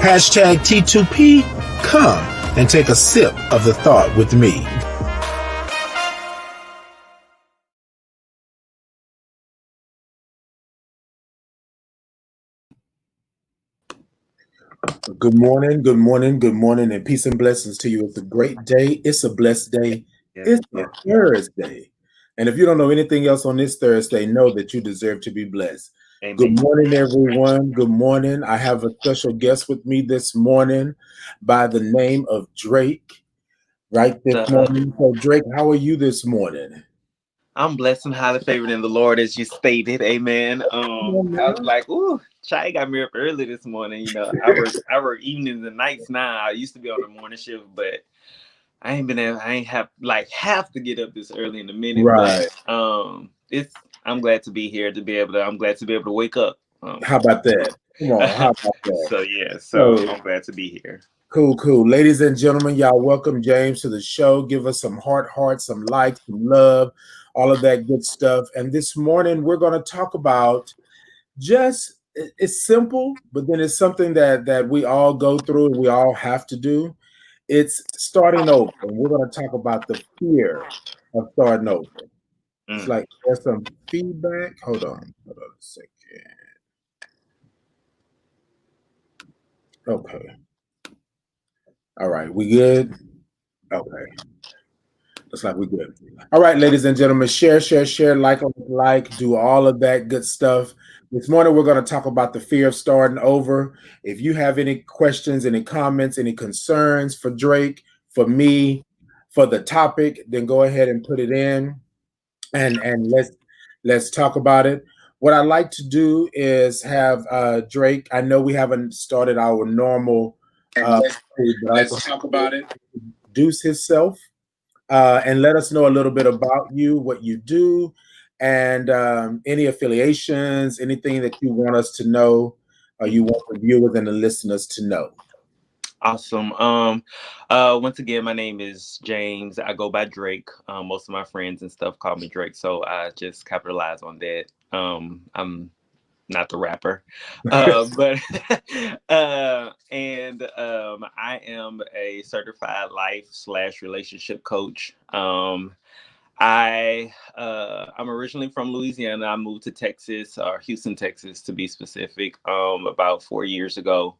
Hashtag T2P, come and take a sip of the thought with me. Good morning, good morning, good morning, and peace and blessings to you. It's a great day. It's a blessed day. It's a Thursday. And if you don't know anything else on this Thursday, know that you deserve to be blessed. Amen. Good morning, everyone. Good morning. I have a special guest with me this morning by the name of Drake. This morning. So, Drake, how are you this morning? I'm blessed and highly favored in the Lord, as you stated. Amen. I was like, ooh, Chai got me up early this morning. You know, I work evenings and nights now. I used to be on the morning shift, but I ain't have to get up this early in a minute. Right. But I'm glad to be here I'm glad to be able to wake up. How about that? Come on, how about that? So I'm glad to be here. Cool. Ladies and gentlemen, y'all welcome James to the show. Give us some hearts, some likes, some love, all of that good stuff. And this morning, we're going to talk about it's simple, but then it's something that we all go through and we all have to do. It's starting over. And we're going to talk about the fear of starting over. It's like there's some feedback. Hold on a second. Okay. All right, we good? Okay. Looks like we're good. All right, ladies and gentlemen, share, like, do all of that good stuff. This morning, we're going to talk about the fear of starting over. If you have any questions, any comments, any concerns for Drake, for me, for the topic, then go ahead and put it in, and let's talk about it. What I'd like to do is have Drake. I know we haven't started our normal. Let's talk about it. Introduce himself. And let us know a little bit about you, what you do, and any affiliations, anything that you want us to know, or you want the viewers and the listeners to know. Awesome. Once again, my name is James. I go by Drake. Most of my friends and stuff call me Drake, so I just capitalize on that. I'm not the rapper, but I am a certified life/relationship coach. I'm originally from Louisiana. I moved to Texas, or Houston, Texas, to be specific, about 4 years ago.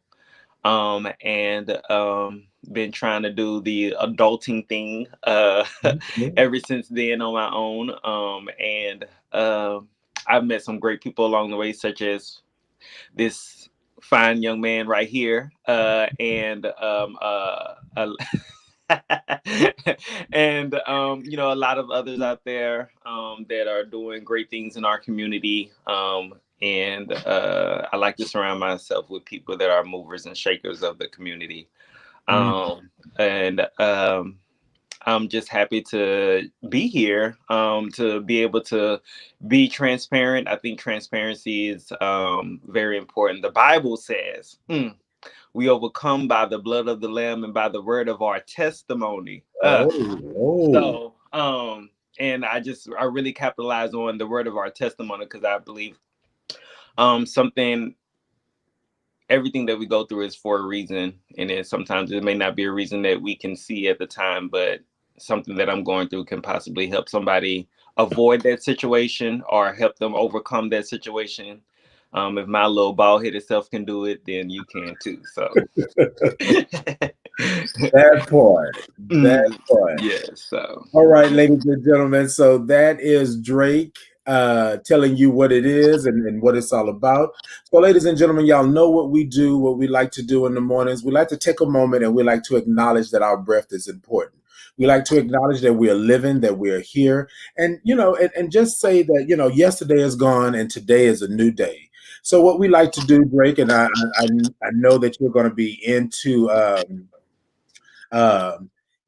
Been trying to do the adulting thing ever since then on my own. I've met some great people along the way, such as this fine young man right here, and a lot of others out there that are doing great things in our community. I like to surround myself with people that are movers and shakers of the community. I'm just happy to be here, to be able to be transparent. I think transparency is very important. The Bible says, we overcome by the blood of the Lamb and by the word of our testimony. And I really capitalize on the word of our testimony, because I believe everything that we go through is for a reason. And then sometimes it may not be a reason that we can see at the time, but something that I'm going through can possibly help somebody avoid that situation or help them overcome that situation. If my little bald-headed self can do it, then you can too. So that part. Yes. So all right, ladies and gentlemen. So that is Drake telling you what it is and what it's all about. So, ladies and gentlemen, y'all know what we do, what we like to do in the mornings. We like to take a moment and we like to acknowledge that our breath is important. We like to acknowledge that we are living, that we are here, and and just say that yesterday is gone and today is a new day. So, what we like to do, Drake, and I know that you're going to be into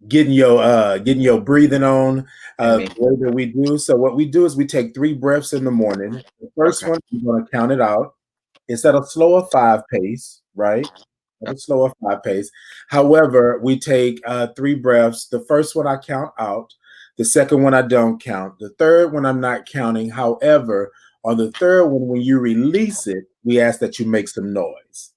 getting your breathing on the way that we do. So what we do is we take 3 breaths in the morning. The first one, we're going to count it out. It's at a slower 5 pace, right? At a slower 5 pace. However, we take 3 breaths. The first one I count out. The second one I don't count. The third one I'm not counting. However, on the third one, when you release it, we ask that you make some noise.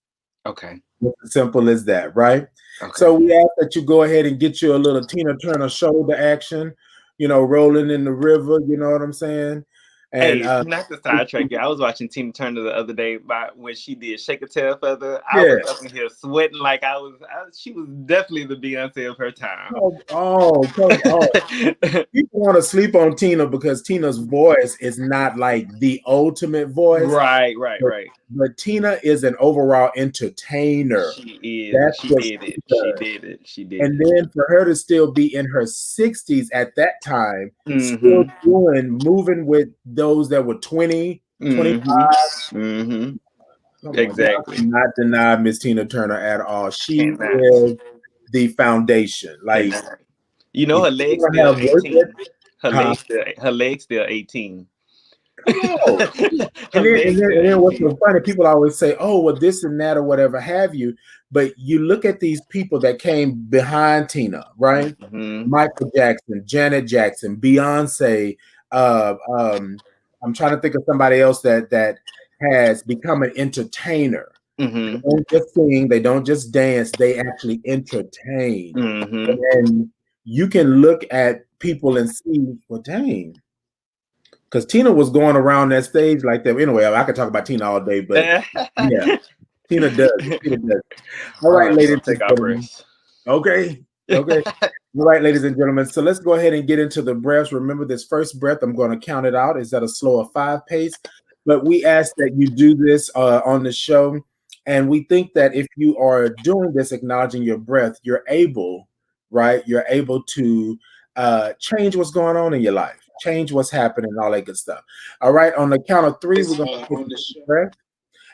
Okay. It's as simple as that, right? Okay. So we ask that you go ahead and get you a little Tina Turner shoulder action, rolling in the river. You know what I'm saying? And Hey, not to sidetrack you. I was watching Tina Turner the other day by when she did "Shake a Tail Feather." I yeah, was up in here sweating like she was definitely the Beyonce of her time. oh, people want to sleep on Tina because Tina's voice is not like the ultimate voice, Right, right, but, right. but Tina is an overall entertainer. She is, and That's she what did she it. She does. did it. She did And it. then for her to still be in her 60s at that time, still Mm-hmm. moving with those that were 20, 25. Mm-hmm. Mm-hmm. Come on, y'all Exactly. cannot deny Miss Tina Turner at all. She Cannot. is the foundation. Like, Cannot. You know if her you legs ever still have worked with, 18. Her huh? legs still her legs still 18. Come on. Her legs still And then what's 18. so funny, people always say, oh, well, this and that or whatever have you. But you look at these people that came behind Tina, right? Mm-hmm. Michael Jackson, Janet Jackson, Beyonce. I'm trying to think of somebody else that has become an entertainer. They Mm-hmm. don't just sing, they don't just dance, they actually entertain. Mm-hmm. And you can look at people and see, well, dang, because Tina was going around that stage like that. Anyway, I could talk about Tina all day, but yeah, Tina does. Tina does. All All right, right, we're ladies gonna and take our gentlemen. breaths. Okay. Okay. All right, ladies and gentlemen. So let's go ahead and get into the breaths. Remember, this first breath, I'm going to count it out. Is at a slower 5 pace. But we ask that you do this on the show. And we think that if you are doing this, acknowledging your breath, you're able, right? You're able to change what's going on in your life, change what's happening, all that good stuff. All right. On the count of 3, we're going to take a deep breath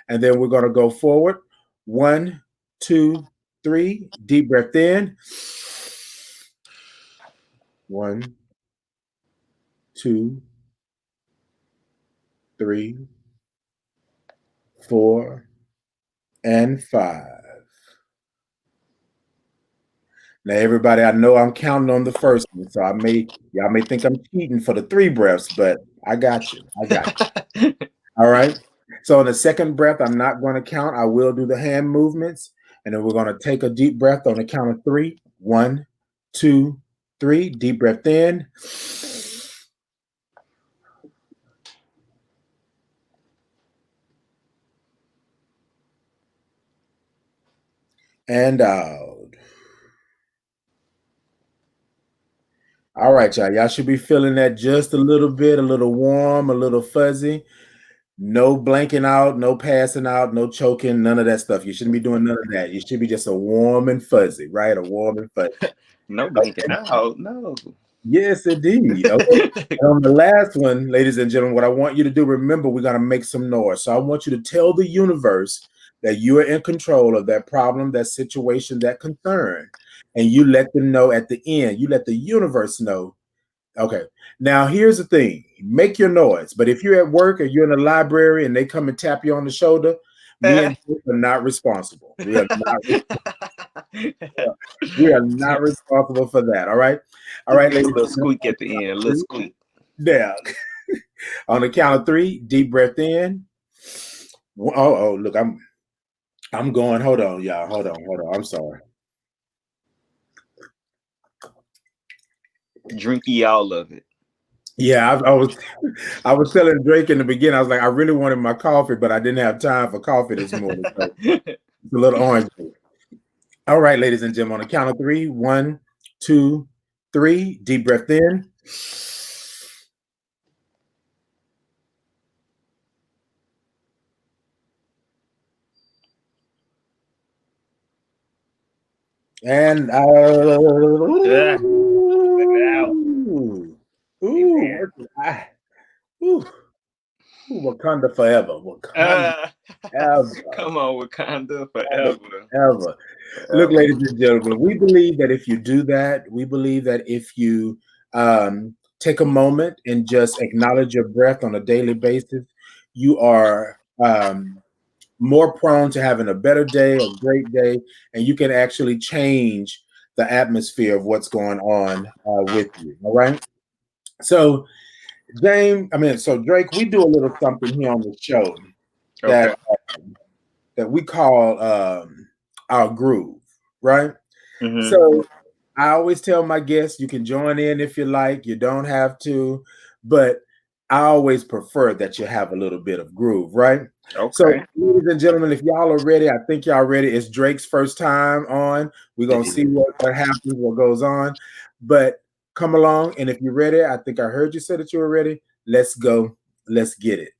and then we're going to go forward. 1, 2, 3. Deep breath in. 1, 2, 3, 4, and 5. Now, everybody, I know I'm counting on the first one, so y'all may think I'm cheating for the 3 breaths, but I got you. I got you. All right. So on the second breath, I'm not going to count. I will do the hand movements, and then we're going to take a deep breath on the count of 3. 1, 2, 3. Deep breath in. And out. All right, y'all. Y'all should be feeling that just a little bit, a little warm, a little fuzzy. No blanking out, no passing out, no choking, none of that stuff. You shouldn't be doing none of that. You should be just a warm and fuzzy, right? A warm and fuzzy. No blinking out. No. Yes, indeed. Okay. And on the last one, ladies and gentlemen, what I want you to do, remember, we're going to make some noise. So I want you to tell the universe that you are in control of that problem, that situation, that concern. And you let them know at the end, you let the universe know. Okay. Now, here's the thing, make your noise. But if you're at work or you're in the library and they come and tap you on the shoulder, me and you are not responsible. We are not responsible for that. All right. All Just right, give a ladies little and gentlemen. squeak at the end. A little squeak. Yeah. On the count of 3, deep breath in. Oh, look, I'm going. Hold on, y'all. Hold on. I'm sorry. Drinky all of it. Yeah, I was telling Drake in the beginning. I was like, I really wanted my coffee, but I didn't have time for coffee this morning. So it's a little orange. All right, ladies and gentlemen, on the count of 3, 1, 2, 3, deep breath in. And Yeah. Out. Amen. ooh, Wakanda forever. Wakanda Uh, ever. come on, Wakanda forever. Ever. Look, Forever. ladies and gentlemen, we believe that if you do that, we believe that if you take a moment and just acknowledge your breath on a daily basis, you are more prone to having a better day, a great day, and you can actually change the atmosphere of what's going on with you. All right. So, so Drake, we do a little something here on the show Okay. that that we call our groove, right? Mm-hmm. So I always tell my guests, you can join in if you like, you don't have to, but I always prefer that you have a little bit of groove, right? So, Okay. ladies and gentlemen, if y'all are ready, I think y'all ready. It's Drake's first time on. We're It gonna see is. what happens, what goes on. But come along, and if you're ready, I think I heard you say that you were ready. Let's go. Let's get it.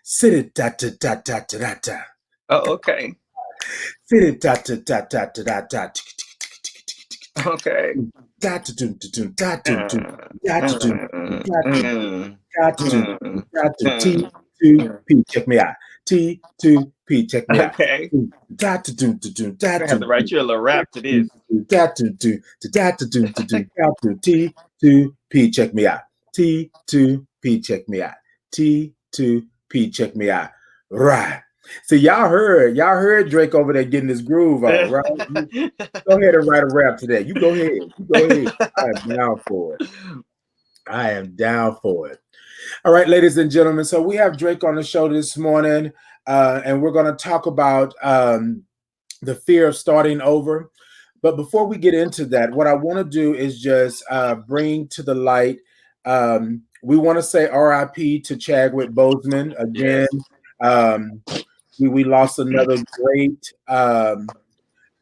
Sit it da da da da da da. Oh, okay. Sit it da da da da da da. Okay. Da da dum da dum da dum dum Uh, da da dum uh, da dum uh, got to uh, got to uh, T2P. Check me out. T2P. Check me out. okay. Got to do I got have to to write you a little rap to this. got to do got to got to T2P. Check me out. T2P. Check me out. T2P. Check me out. Right. See, y'all heard Drake over there getting his groove on, right? Go ahead and write a rap today. You go ahead. You go ahead. I am down for it. I am down for it. All right, ladies and gentlemen. So we have Drake on the show this morning, and we're going to talk about the fear of starting over. But before we get into that, what I want to do is just bring to the light. We want to say RIP to Chadwick Boseman again. Yes. Um, we lost another great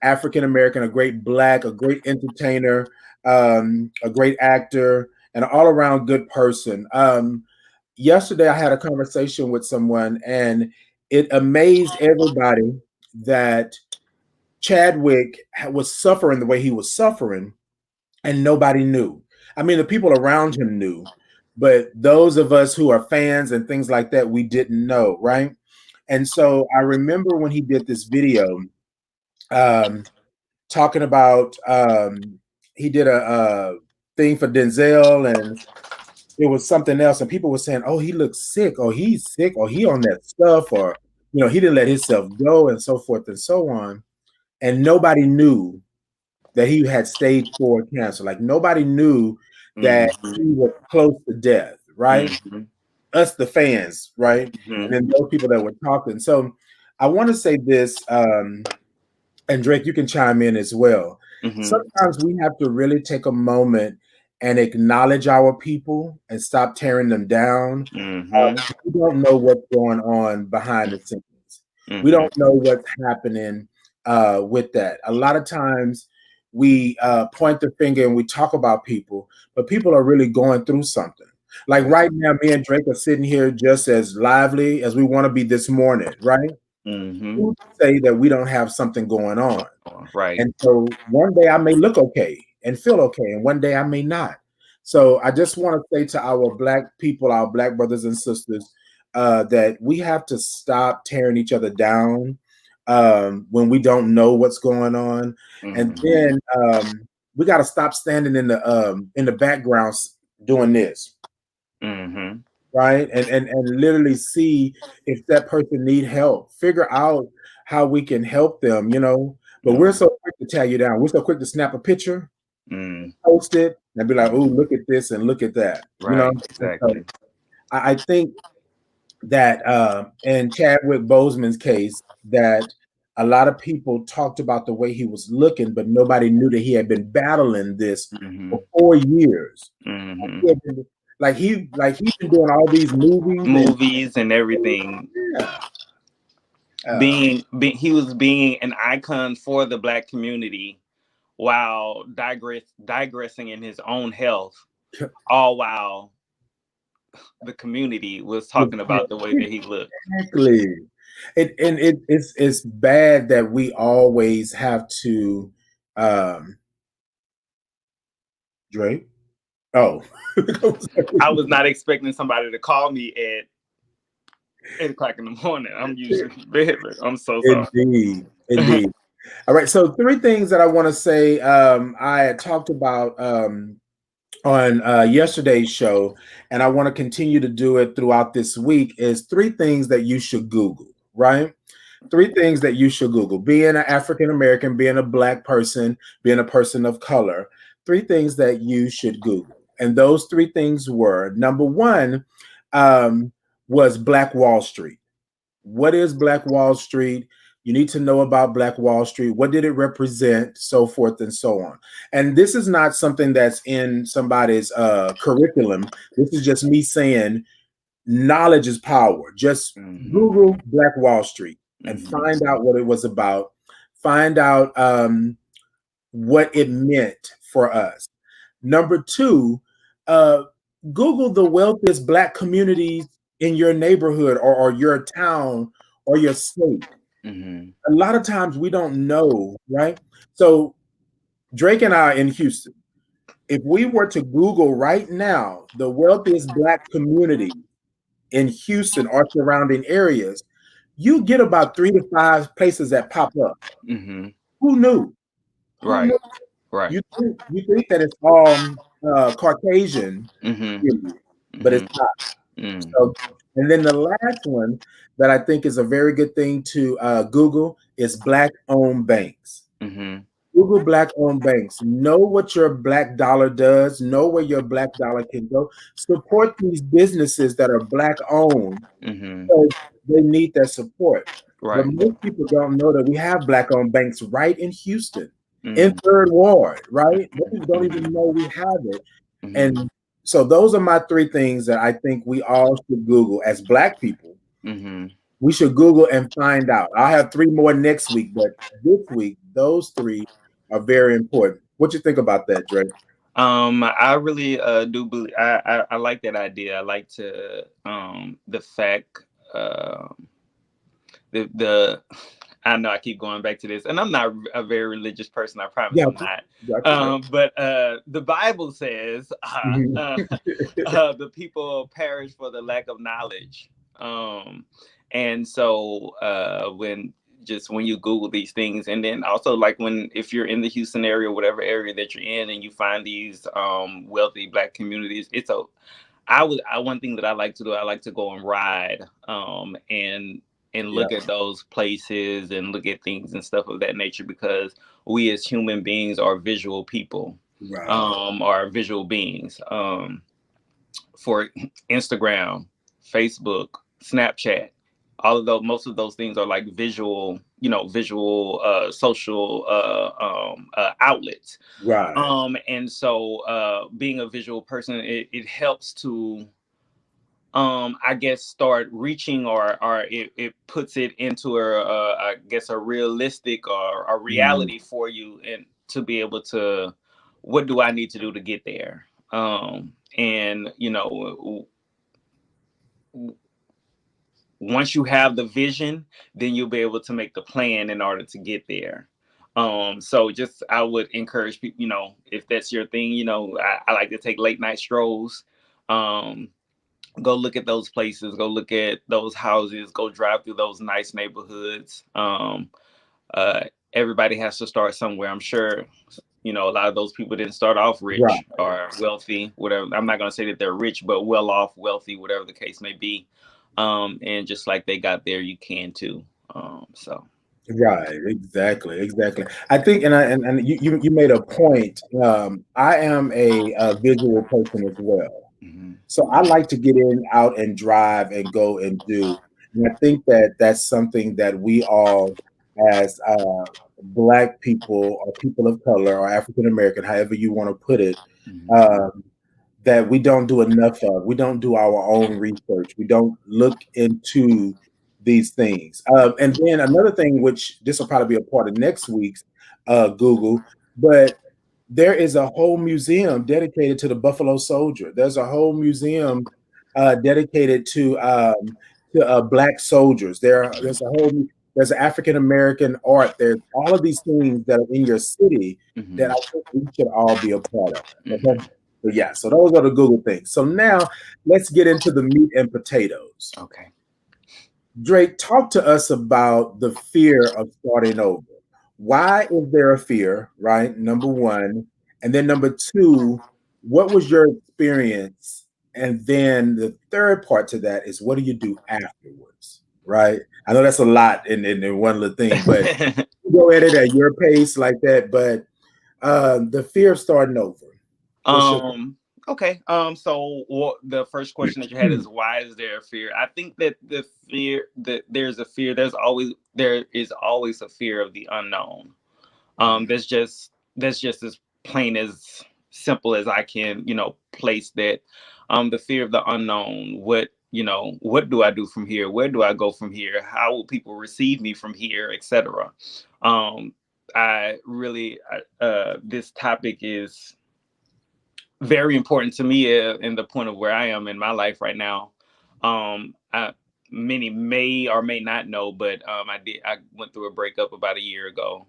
African American, a great Black, a great entertainer, a great actor, and an all around good person. Yesterday, I had a conversation with someone, and it amazed everybody that Chadwick was suffering the way he was suffering, and nobody knew. I mean, the people around him knew, but those of us who are fans and things like that, we didn't know, right? And so I remember when he did this video, um, talking about he did a thing for Denzel, and it was something else, and people were saying, "Oh, he looks sick," or "He's sick," or "He on that stuff," or he didn't let himself go, and so forth and so on. And nobody knew that he had stage 4 cancer. Like nobody knew that Mm-hmm. he was close to death, right? Mm-hmm. Us, the fans, right? And Mm-hmm. then those people that were talking. So I want to say this. And Drake, you can chime in as well. Mm-hmm. Sometimes we have to really take a moment and acknowledge our people and stop tearing them down. Mm-hmm. We don't know what's going on behind the scenes. We Mm-hmm. don't know what's happening with that. A lot of times we point the finger and we talk about people, but people are really going through something. Like right now, me and Drake are sitting here just as lively as we want to be this morning, right? Mm-hmm. Who's to say that we don't have something going on? Right. And so one day I may look okay and feel okay, and one day I may not. So I just want to say to our Black people, our Black brothers and sisters, that we have to stop tearing each other down when we don't know what's going on, and Mm-hmm. then we got to stop standing in the background doing this, Mm-hmm. right? And literally see if that person need help. Figure out how we can help them, But we're Mm-hmm. so quick to tear you down. We're so quick to snap a picture, Mm. post it, and be like, "Oh, look at this and look at that," Right. And so Exactly. I think that in Chadwick Boseman's case, that a lot of people talked about the way he was looking, but nobody knew that he had been battling this Mm-hmm. for 4 years. Mm-hmm. He had been, he's been doing all these movies and Movies and everything. yeah. He was being an icon for the Black community while digressing in his own health, all while the community was talking about the way that he looked. Exactly. It's bad that we always have to um Drake. Oh. I was not expecting somebody to call me at 8 o'clock in the morning. I'm usually in bed. I'm so sorry. Indeed. Indeed. All right. So 3 things that I want to say. I had talked about on yesterday's show, and I want to continue to do it throughout this week, is 3 things that you should Google, right? 3 things that you should Google. Being an African American, being a Black person, being a person of color, 3 things that you should Google. And those 3 things were, number one, um, was Black Wall Street. What is Black Wall Street? You need to know about Black Wall Street. What did it represent? So forth and so on. And this is not something that's in somebody's curriculum. This is just me saying knowledge is power. Just Google Black Wall Street and find out what it was about. Find out what it meant for us. Number two, uh, Google the wealthiest Black communities in your neighborhood or your town or your state. A lot of times we don't know, right? So Drake and I are in Houston. If we were to Google right now the wealthiest Black community in Houston or surrounding areas, you get about 3 to 5 places that pop up. Who knew? Who Right. knew? Right. You think that it's all Caucasian, but it's not. So, and then the last one that I think is a very good thing to Google is Black-owned banks. Google Black-owned banks. Know what your Black dollar does. Know where your Black dollar can go. Support these businesses that are Black-owned because they need that support. But Right. most people don't know that we have Black-owned banks right in Houston, in Third Ward, right? Most people don't even know we have it. And so those are my 3 things that I think we all should Google as Black people. We should Google and find out. I'll have 3 more next week, but this week, those 3 are very important. What you think about that, Drake? I really do believe I like that idea. I like to the fact the I know I keep going back to this, and I'm not a very religious person. I promise I'm not. But the Bible says the people perish for the lack of knowledge. And so when you Google these things, and then also like if you're in the Houston area, whatever area that you're in, and you find these wealthy Black communities, one thing that I like to do, I like to go and ride and look at those places and look at things and stuff of that nature, because we as human beings are visual people, are visual beings. For Instagram, Facebook, Snapchat, all of those, most of those things are like visual, social outlets. And so being a visual person, it helps to I guess start reaching, or it puts it into I guess a realistic or a reality for you, and to be able to, what do I need to do to get there? And once you have the vision, then you'll be able to make the plan in order to get there. So just, I would encourage people, if that's your thing, I like to take late night strolls. Go look at those places, go look at those houses, go drive through those nice neighborhoods. Everybody has to start somewhere. I'm sure, a lot of those people didn't start off rich or wealthy, whatever. I'm not going to say that they're rich, but well off, wealthy, whatever the case may be. And just like they got there, you can too. Right, exactly. I think, and you made a point. I am a visual person as well, so I like to get out and drive and go and do. And I think that that's something that we all, as Black people or people of color or African American, however you want to put it, that we don't do enough of. We don't do our own research. We don't look into these things. And then another thing, which this will probably be a part of next week's Google, but there is a whole museum dedicated to the Buffalo Soldier. There's a whole museum dedicated to Black soldiers. There's African American art. There's all of these things that are in your city that I think we should all be a part of. Okay? But yeah, so those are the Google things. So now let's get into the meat and potatoes. Okay. Drake, talk to us about the fear of starting over. Why is there a fear, right? Number one. And then number two, what was your experience? And then the third part to that is, what do you do afterwards, right? I know that's a lot in one little thing, but go at it at your pace like that. But the fear of starting over. Okay. So the first question that you had is, why is there a fear? I think that the fear, that there's a fear. there is always a fear of the unknown. That's just as plain as simple as I can, place that. The fear of the unknown. What do I do from here? Where do I go from here? How will people receive me from here, etc. Um, this topic is very important to me, in the point of where I am in my life right now. Many may or may not know, but I went through a breakup about a year ago.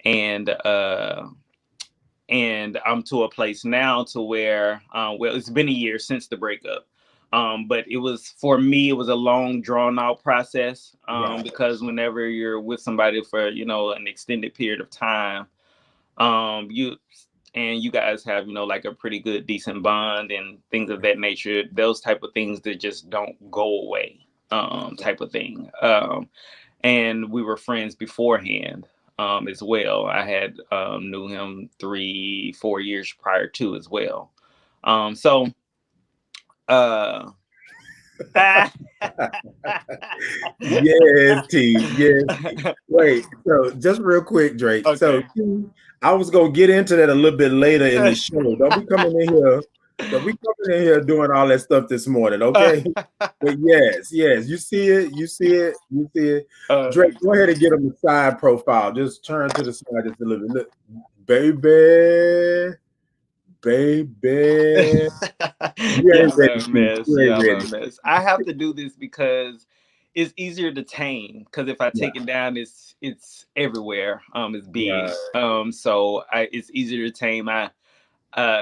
And and I'm to a place now to where, well, it's been a year since the breakup. But it was, for me, it was a long drawn out process. Right. Because whenever you're with somebody for, an extended period of time, you and you guys have, like a pretty good decent bond and things of that nature, those type of things that just don't go away, type of thing. And we were friends beforehand, as well. I had, knew him 3-4 years prior to as well. So uh Yes, T. Yes. Wait, so just real quick, Drake. So Okay. I was gonna get into that a little bit later in the show. Don't be coming in here. Don't be coming in here doing all that stuff this morning, okay? But yes, yes, you see it, you see it, you see it. Drake, go ahead and get him a side profile. Just turn to the side just a little bit. Look, baby, baby. You ain't Y'all are ready, a T. mess. You ain't Y'all are ready. a mess. I have to do this because it's easier to tame. Because if I Yeah, take it down, it's everywhere. It's big. right. So it's easier to tame.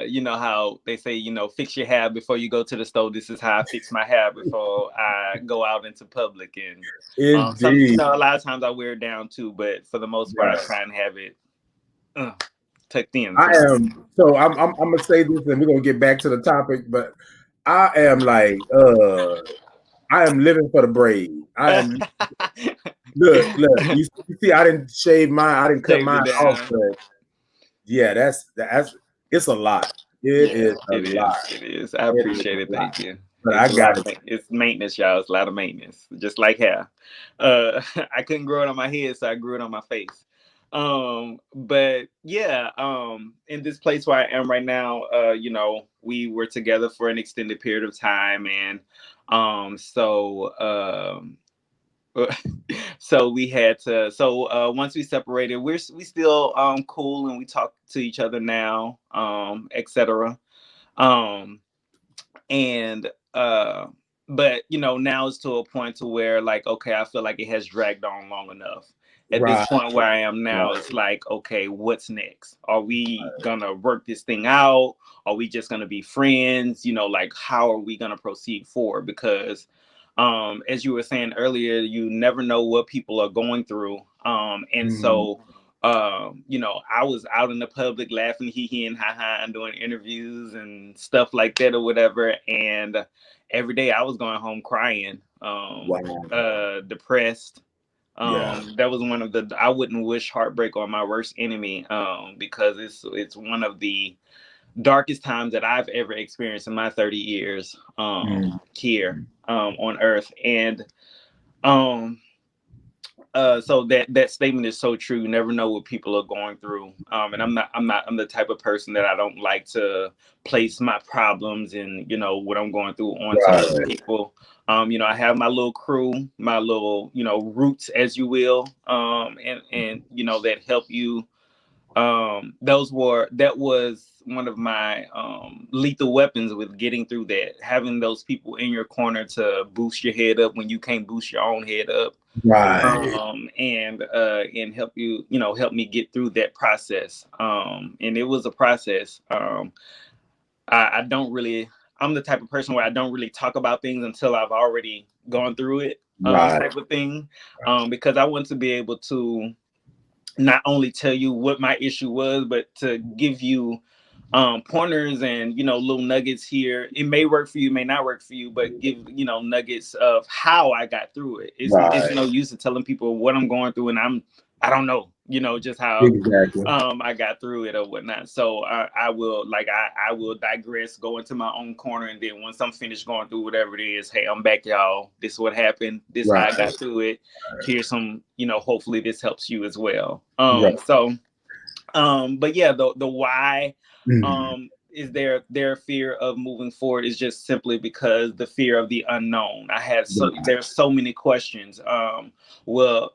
You know how they say, fix your hair before you go to the store. This is how I fix my hair before I go out into public. And Indeed. a lot of times I wear it down too, but for the most part, I Right. try and have it uh, tucked in I for me. am so I'm gonna say this and we're gonna get back to the topic, but I am like I am living for the braid. I am look, you see I didn't shave mine, I didn't cut Shaved mine it off, down. but yeah, that's it's a lot. It is Yeah, a it lot. is. It is. I It is appreciate it. a lot. Thank you. But It's I a lot got of it. it's maintenance, y'all. It's a lot of maintenance. Just like hair. I couldn't grow it on my head, so I grew it on my face. But yeah, in this place where I am right now, we were together for an extended period of time, and so so we had to. So once we separated, we still cool, and we talk to each other now, etc. Um, and but now it's to a point to where, like, okay, I feel like it has dragged on long enough. At this Right, point where I am now, right, it's like, okay, what's next? Are we gonna work this thing out? Are we just gonna be friends? Like, how are we gonna proceed forward? Because as you were saying earlier, you never know what people are going through. And mhm, so I was out in the public laughing, hee hee and ha ha, and doing interviews and stuff like that or whatever. And every day I was going home crying, wow, depressed. yeah, That was one of the, I wouldn't wish heartbreak on my worst enemy, because it's one of the darkest times that I've ever experienced in my 30 years, mhm, here, on Earth. And um, so that statement is so true. You never know what people are going through. And I'm the type of person that I don't like to place my problems and what I'm going through onto other right, people. I have my little crew, my little, roots, as you will, and that help you. That was one of my lethal weapons with getting through that, having those people in your corner to boost your head up when you can't boost your own head up, right, and help you, help me get through that process. And it was a process. I don't really, I'm the type of person where I don't really talk about things until I've already gone through it, right, type of thing, because I want to be able to not only tell you what my issue was, but to give you pointers and little nuggets here. It may work for you, may not work for you, but give nuggets of how I got through it. It's right, no use to telling people what I'm going through, and I don't know, just how Exactly. I got through it or whatnot. So I will I will digress, go into my own corner, and then once I'm finished going through whatever it is, hey, I'm back, y'all. This is what happened. This is how I Right. got through it. Here's some, hopefully this helps you as well. Right. But yeah, the why Mhm. is their fear of moving forward is just simply because the fear of the unknown. Right. There's so many questions. Will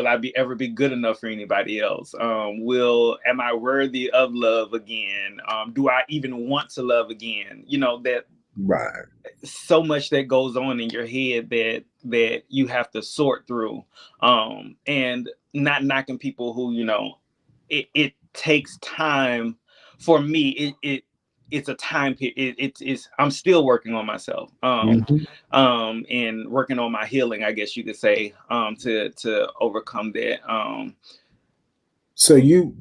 I be ever be good enough for anybody else? Will Am I worthy of love again? Do I even want to love again? That Right. so much that goes on in your head that you have to sort through. And not knocking people who, it takes time. For me, it's a time period. It's I'm still working on myself, Mhm. and working on my healing, I guess you could say, to overcome that. So you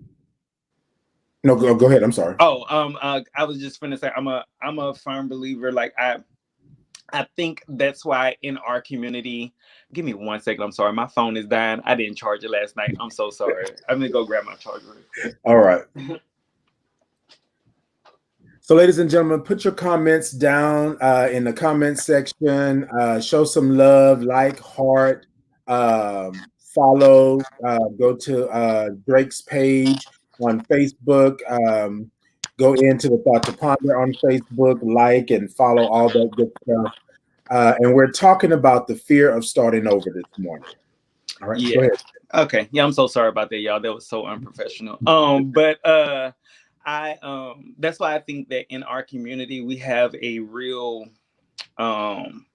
no go ahead. I'm sorry. I was just gonna say I'm a firm believer. Like I think that's why in our community, give me 1 second. I'm sorry. My phone is dying. I didn't charge it last night. I'm so sorry. I'm going to go grab my charger real quick. All right. So, ladies and gentlemen, put your comments down in the comment section. Show some love, like, heart, follow. Go to Drake's page on Facebook. Go into the Thought to Ponder on Facebook. Like and follow all that good stuff. And we're talking about the fear of starting over this morning. All right, go Yeah. ahead. Okay. Yeah, I'm so sorry about that, y'all. That was so unprofessional. But I that's why I think that in our community we have a real um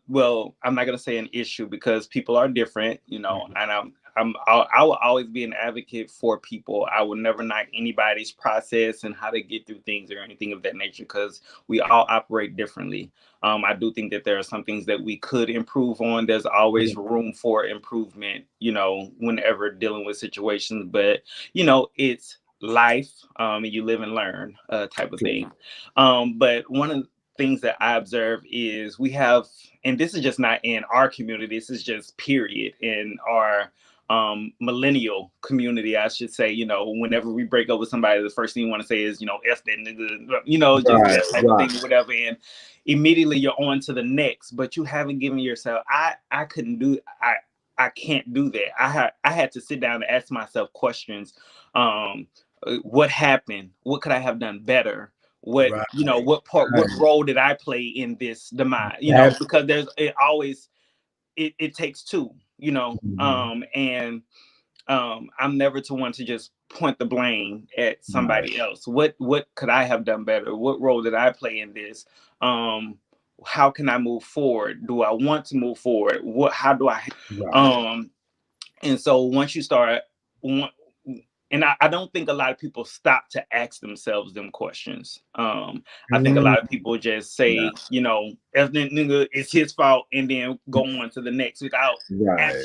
well, I'm not gonna say an issue because people are different, and I will always be an advocate for people. I will never knock anybody's process and how they get through things or anything of that nature because we all operate differently. I do think that there are some things that we could improve on. There's always room for improvement, whenever dealing with situations, but it's life, and you live and learn, type of thing. But one of things that I observe is we have, and this is just not in our community, this is just period in our millennial community, I should say. Whenever we break up with somebody, the first thing you want to say is, F that nigga, just Right, that type of right, thing or whatever. And immediately you're on to the next, but you haven't given yourself, I couldn't do, I can't do that. I had to sit down and ask myself questions. What happened? What could I have done better? right, What right. role did I play in this demise? That, Because it takes two, mhm, and I'm never to want to just point the blame at right, somebody else. What could I have done better? What role did I play in this? um how can I move forward? Do I want to move forward? What how do I right. um and so once you start, and I don't think a lot of people stop to ask themselves them questions. I think a Mm, lot of people just yeah, say, if the nigga, it's his fault, and then go on to the next without right,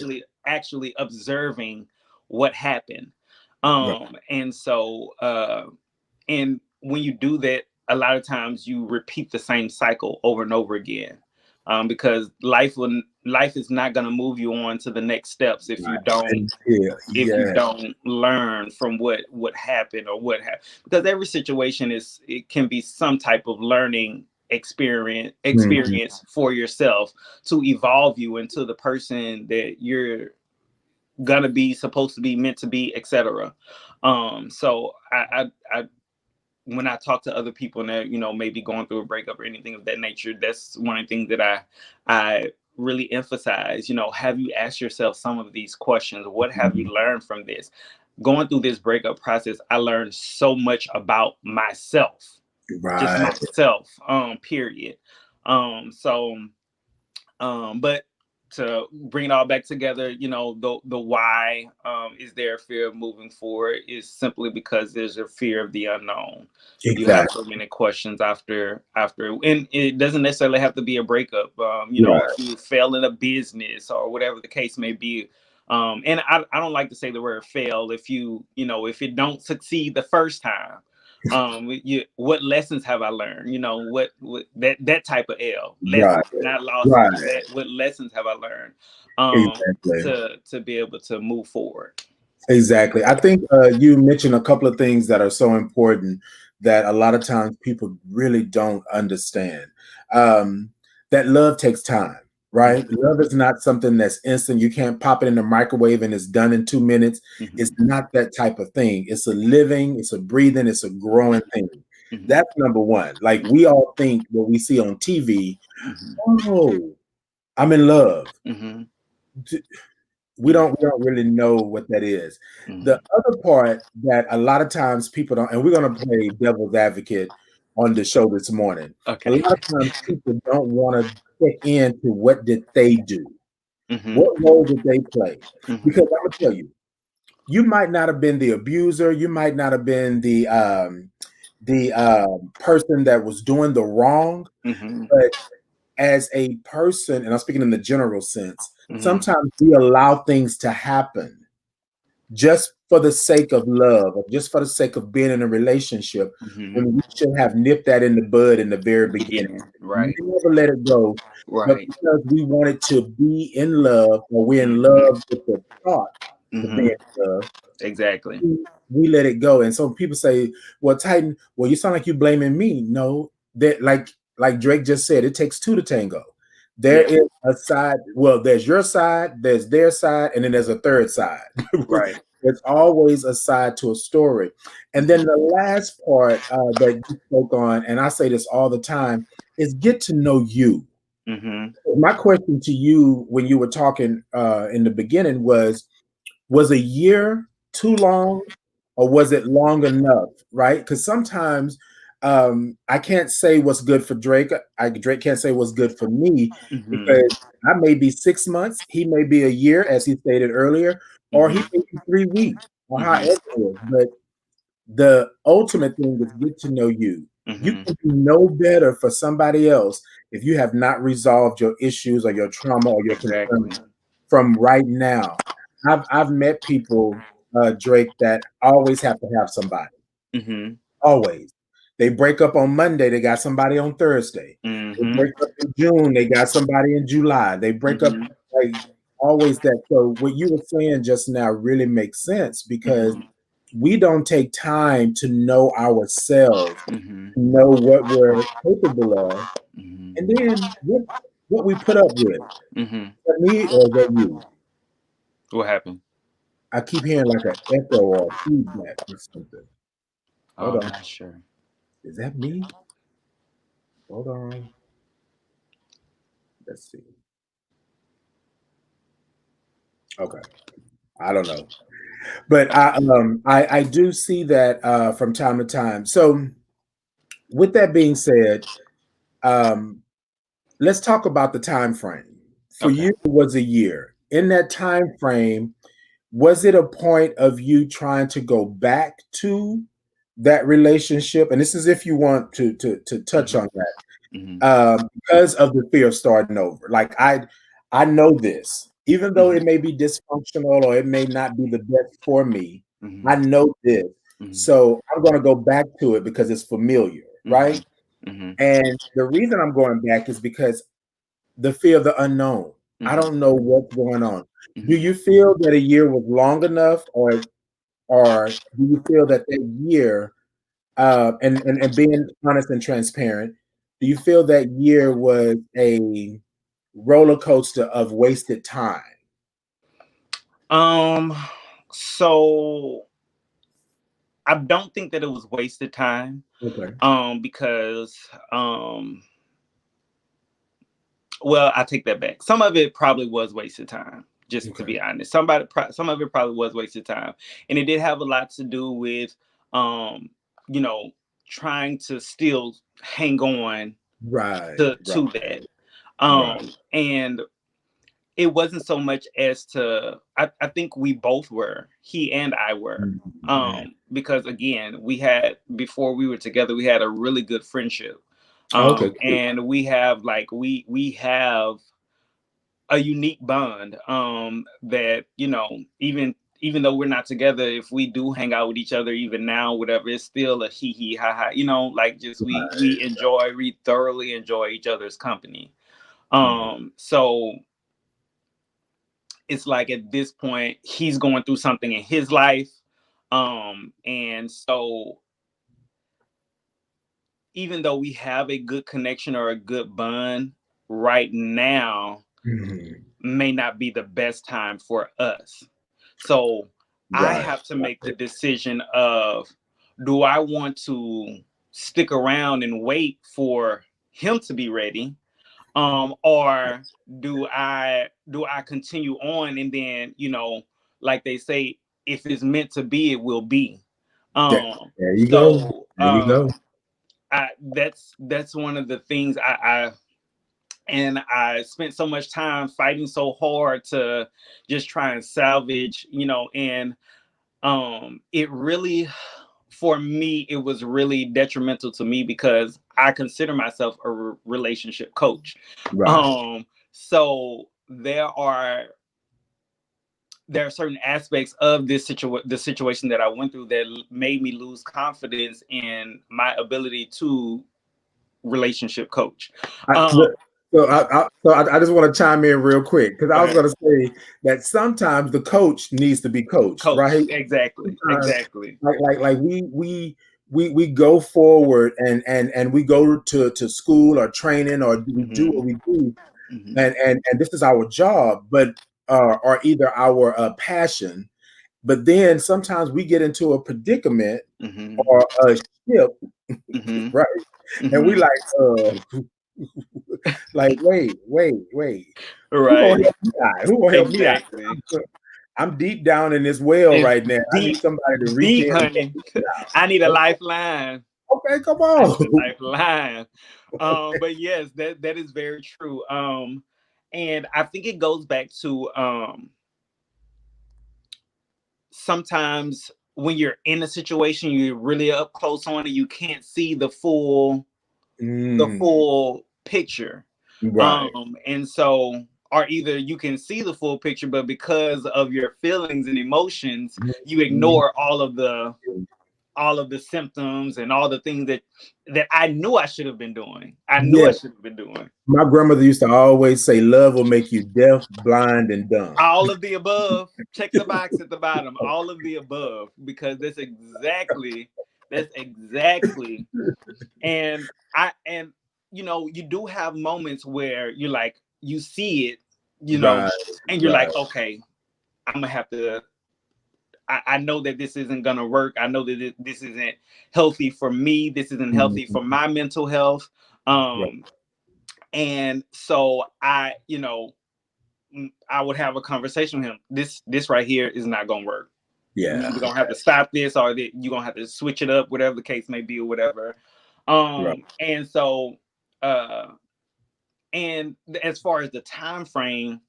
actually observing what happened. right. And so and when you do that, a lot of times you repeat the same cycle over and over again, because life is not going to move you on to the next steps if you Right. don't And yeah, yeah. learn from what happened or what happened, because every situation it can be some type of learning Mhm. experience for yourself to evolve you into the person that you're gonna be, supposed to be, meant to be, etc. So I when I talk to other people and they're, maybe going through a breakup or anything of that nature, that's one of the things that I really emphasize. Have you asked yourself some of these questions? What have you Mhm. learned from this? Going through this breakup process, I learned so much about myself, just Right, myself, period. So but to bring it all back together, the why is there a fear of moving forward is simply because there's a fear of the unknown. You have exactly. so many questions after, and it doesn't necessarily have to be a breakup. Right, If you fail in a business or whatever the case may be. And I don't like to say the word fail if if it don't succeed the first time. what lessons have I learned? What that type of L Right, lessons, not losses. right, What lessons have I learned? exactly. To be able to move forward. Exactly. I think you mentioned a couple of things that are so important that a lot of times people really don't understand. Um, that love takes time, right? Mhm, Love is not something that's instant. You can't pop it in the microwave and it's done in 2 minutes. It's mhm, not that type of thing. It's a living, it's a breathing, it's a growing thing. mhm, That's number one. Like we all think what we see on TV, mhm, oh, I'm in love. mhm, We don't really know what that is. The mhm. other part that a lot of times people don't, and we're going to play devil's advocate on the show this morning. A Okay. lot of times people don't want to check into what did they do, Mhm, what role did they play, mhm, because I'm gonna tell you, you might not have been the abuser, you might not have been the person that was doing the wrong, mhm, but as a person, and I'm speaking in the general sense, mhm, sometimes we allow things to happen just for the sake of love or just for the sake of being in a relationship mhm. when we should have nipped that in the bud in the very beginning. Beginning. Right. Never let it go. But Right. because we wanted to be in love or we're in Mhm, love with the thought of being mhm. in love, Exactly. we let it go. And so people say, well, Titan, well, you sound like you blaming me. No, that like Drake just said, it takes two to tango. There Yeah. is a side, well, there's your side, there's their side, and then there's a third side. Right. There's always a side to a story. And then Mhm, the last part that you spoke on, and I say this all the time, is get to know you. mhm, My question to you when you were talking in the beginning was a year too long or was it long enough, right? Because sometimes I can't say what's good for Drake. Drake can't say what's good for me mhm, because I may be 6 months, he may be a year, as he stated earlier, or he mhm, may be 3 weeks, or however mhm, it is. But the ultimate thing is get to know you. You mhm. can do no better for somebody else if you have not resolved your issues or your trauma or your Exactly. concerns from right now. I've met people, Drake, that always have to have somebody. Mhm, Always. They break up on Monday, they got somebody on Thursday. They mhm, break up in June, they got somebody in July. They break up mhm, like always that. So what you were saying just now really makes sense because mhm, we don't take time to know ourselves, mhm, to know what we're capable of, mhm, and then what we put up with. Is mhm. that me or is that you? What happened? I keep hearing like an echo or feedback or something. Oh, Hold I'm on. not sure. Is that me? Hold on. Let's see. Okay. I don't know. But I do see that from time to time. So with that being said, um let's talk about the time frame. For Okay. you it was a year. In that time frame, was it a point of you trying to go back to that relationship? And this is if you want to touch Mhm, on that mhm, because of the fear of starting over. Like I know this, even though mhm, it may be dysfunctional or it may not be the best for me. mhm, I know this, mhm, so I'm going to go back to it because it's familiar, right? mhm, mhm, And the reason I'm going back is because the fear of the unknown. I mhm, don't know what's going on. Do mhm. you feel that a year was long enough, or do you feel that that year, and being honest and transparent, do you feel that year was a roller coaster of wasted time? Um, so I don't think that it was wasted time. Okay. Because well, I take that back. Some of it probably was wasted time. Just to Okay. be honest, some of it probably was wasted time, and it did have a lot to do with, um, you know, trying to still hang on Right. to that. Right. And it wasn't so much as to I think we both were, he and I were. Mhm. Because again, we had before we were together, we had a really good friendship. Okay. Cool. And we have like we have a unique bond that, even even though we're not together, if we do hang out with each other, even now, whatever, it's still a hee hee ha ha, like just we enjoy, we thoroughly enjoy each other's company. So it's like at this point, he's going through something in his life. And so even though we have a good connection or a good bond right now, may not be the best time for us. So I have to make the decision of, do I want to stick around and wait for him to be ready? Or do I continue on, and then, like they say, if it's meant to be, it will be. There you go. So There you go. that's one of the things I spent so much time fighting so hard to just try and salvage, and it really, for me, it was really detrimental to me because I consider myself a relationship coach. So there are certain aspects of the situation that I went through that made me lose confidence in my ability to relationship coach. I just want to chime in real quick, because I was going to say that sometimes the coach needs to be coached, right? Exactly. Like we go forward and we go to school or training, or we do what we do, and this is our job, but or either our passion. But then sometimes we get into a predicament or a ship, right? And we like, wait. Who gonna Right. help me out? Who gonna help me out? Exactly. I'm deep down in this well It's right now. I need deep, somebody to reach deep, in and help honey. me out. I need a lifeline. Okay, come I need a on. lifeline. But yes, that is very true. And I think it goes back to sometimes when you're in a situation, you're really up close on it, you can't see the full picture. Right. And so, or either you can see the full picture, but because of your feelings and emotions, you ignore all of the symptoms and all the things that I knew I should have been doing. I knew I Yeah. should have been doing. My grandmother used to always say, love will make you deaf, blind, and dumb. All of the above. Check the box at the bottom. All of the above, because that's exactly. And you do have moments where you're like, you see it, Right. and you're like, okay, I'm gonna have to. I know that this isn't gonna work. I know that this isn't healthy for me. This isn't healthy for my mental health. And so I would have a conversation with him. This right here is not gonna work. Yeah. We're gonna have to stop this, or you're gonna have to switch it up, whatever the case may be, or whatever. And so, and as far as the time frame,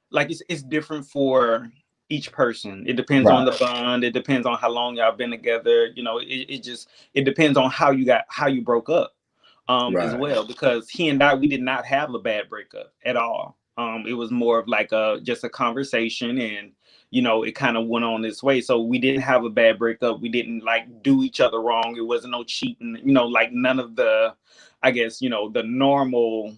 like it's different for each person. It depends on the bond. It depends on how long y'all been together. It depends on how you broke up, as well, because he and I, we did not have a bad breakup at all. It was more of like just a conversation, and it kind of went on this way. So we didn't have a bad breakup. We didn't like do each other wrong. It wasn't no cheating. Like none of the, I guess, the normal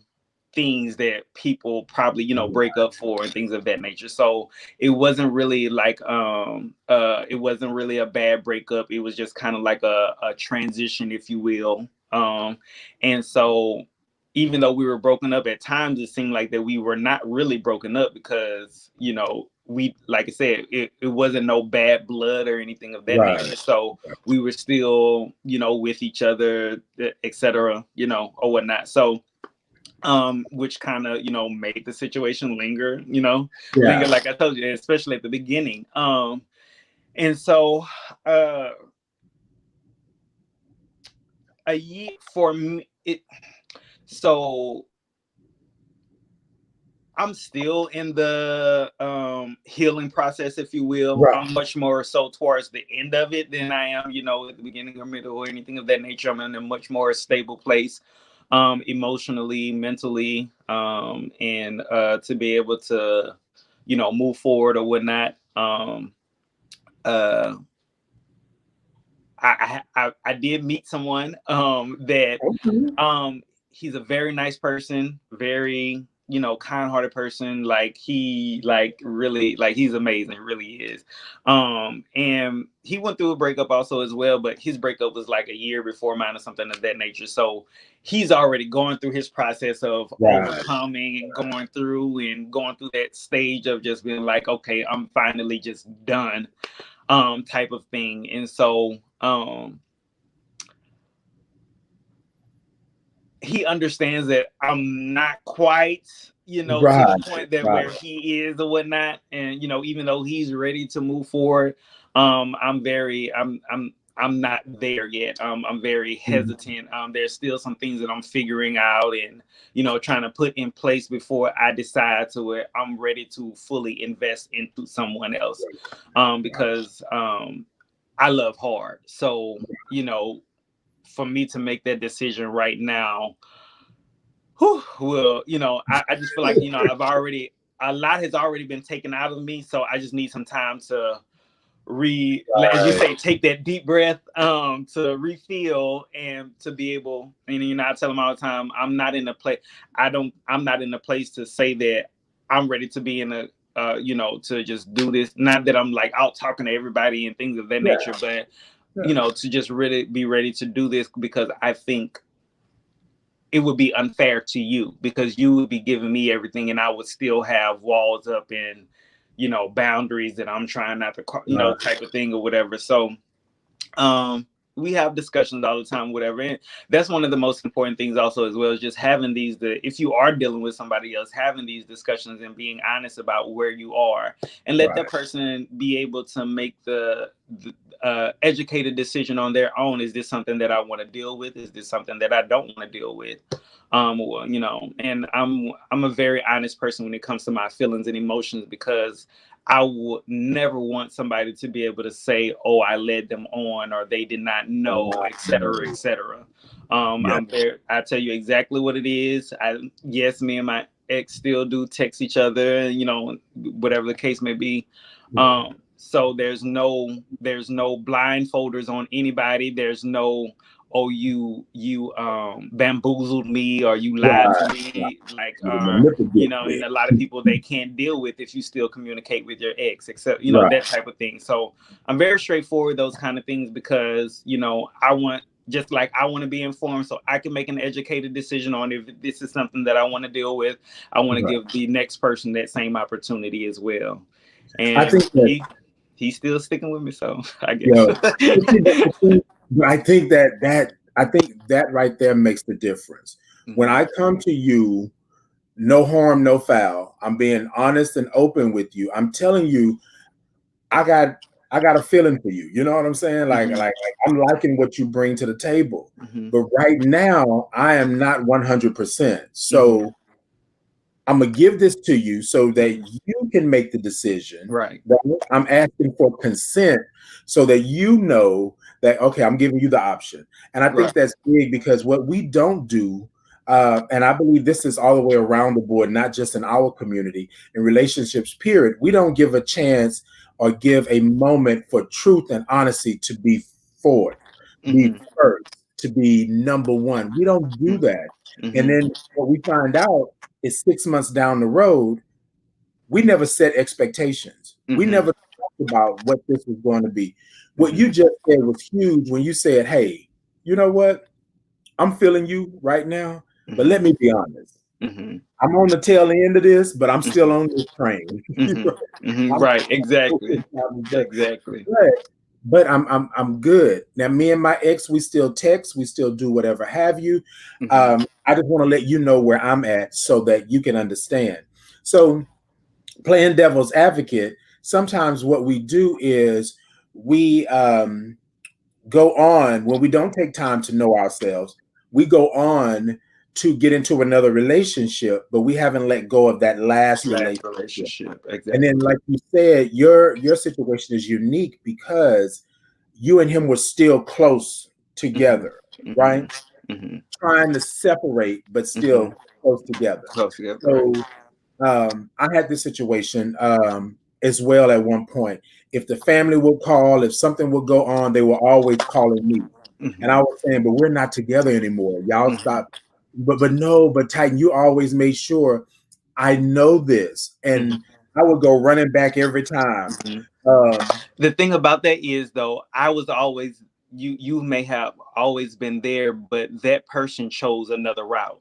things that people probably break up for and things of that nature. So it wasn't really like it wasn't really a bad breakup. It was just kind of like a transition, if you will. And so even though we were broken up at times, it seemed like that we were not really broken up, because we, like I said, it wasn't no bad blood or anything of that nature. So we were still with each other, etc., or whatnot. So which kind of made the situation linger, like I told you, especially at the beginning. And so a year for me, so I'm still in the healing process, if you will. I'm much more so towards the end of it than I am, at the beginning or middle or anything of that nature. I'm in a much more stable place, emotionally, mentally, and to be able to, move forward or whatnot. Uh, I did meet someone that Okay. he's a very nice person, very kind-hearted person. Like he like really like he's amazing, really is. And he went through a breakup also as well, but his breakup was like a year before mine or something of that nature. So he's already going through his process of Right. overcoming and going through that stage of just being like, okay, I'm finally just done, type of thing. And so he understands that I'm not quite, to the Right. point that Right. where he is or whatnot. And even though he's ready to move forward, I'm not there yet. I'm very Mhm. hesitant. There's still some things that I'm figuring out and trying to put in place before I decide to where I'm ready to fully invest into someone else. Right. Because I love hard. So for me to make that decision right now, well, I just feel like, I've already, a lot has already been taken out of me. So I just need some time to as you Right. say, take that deep breath, to refill and to be able, and I tell them all the time, I'm not in a place to say that I'm ready to be in a, to just do this. Not that I'm like out talking to everybody and things of that Yeah. nature, but, Yeah. to just really be ready to do this because I think it would be unfair to you because you would be giving me everything and I would still have walls up and boundaries that I'm trying not to Right. type of thing or whatever. So um we have discussions all the time, whatever, and that's one of the most important things also as well, is just having if you are dealing with somebody else, having these discussions and being honest about where you are, and let that Right. person be able to make the educated decision on their own. Is this something that I want to deal with? Is this something that I don't want to deal with? Well, and I'm a very honest person when it comes to my feelings and emotions, because I would never want somebody to be able to say, "Oh, I led them on," or "They did not know," et cetera, et cetera. Yeah. I'm very. I tell you exactly what it is. Yes, me and my ex still do text each other, whatever the case may be. So there's no blindfolders on anybody. There's no, "Oh, you bamboozled me or you lied to Right. Right. me," like, You manipulate and me. a lot of people, they can't deal with if you still communicate with your ex, except Right. that type of thing. So I'm very straightforward those kind of things, because I want, just like I want to be informed so I can make an educated decision on if this is something that I want to deal with. I want to Right. give the next person that same opportunity as well. I And think that, he's still sticking with me, so I you guess. know, I think that right there makes the difference. When Mhm. I come to you, no harm, no foul. I'm being honest and open with you. I'm telling you, I got I got a feeling for you. You know what I'm saying? Mhm. Like I'm liking what you bring to the table. Mhm. But right now, I am not 100%. Mhm. So I'm gonna give this to you so that you can make the decision. Right. Right? I'm asking for consent so that you know that okay, I'm giving you the option. And I Right. think that's big because what we don't do, and I believe this is all the way around the board, not just in our community, in relationships, period. We don't give a chance or give a moment for truth and honesty to be forth, be Mhm. first, to be number one. We don't do Mhm. that. And Mhm. then what we find out is 6 months down the road, we never set expectations. We Mhm. never talked about what this was going to be. What Mhm. you just said was huge when you said, hey, you know what? I'm feeling you right now, but let Mhm. me be honest. Mhm. I'm on the tail end of this, but I'm still Mhm. on this train. Mhm. Mhm. I'm Right. but, Exactly. Exactly. I'm good. Now, me and my ex, we still text, we still do whatever have you. Mhm. I just want to let you know where I'm at so that you can understand. So playing devil's advocate, sometimes what we do is we go on when we don't take time to know ourselves. We go on to get into another relationship, but we haven't let go of that last Last relationship. relationship. And then, Exactly. like you said, your situation is unique because you and him were still close Mhm. together, right? Mhm. Mhm. Trying to separate, but Mhm. still close together. Close together. So Right. I had this situation as well at one point. If the family would call, if something would go on, they were always calling me. And I Hmm. was saying, but we're not together anymore. Y'all Hmm. stop. But no, but Titan, you always made sure I know this. And Hmm. I would go running back every time. Hmm. Um, The thing about that is, though, I was always you may have always been there, but that person chose another route.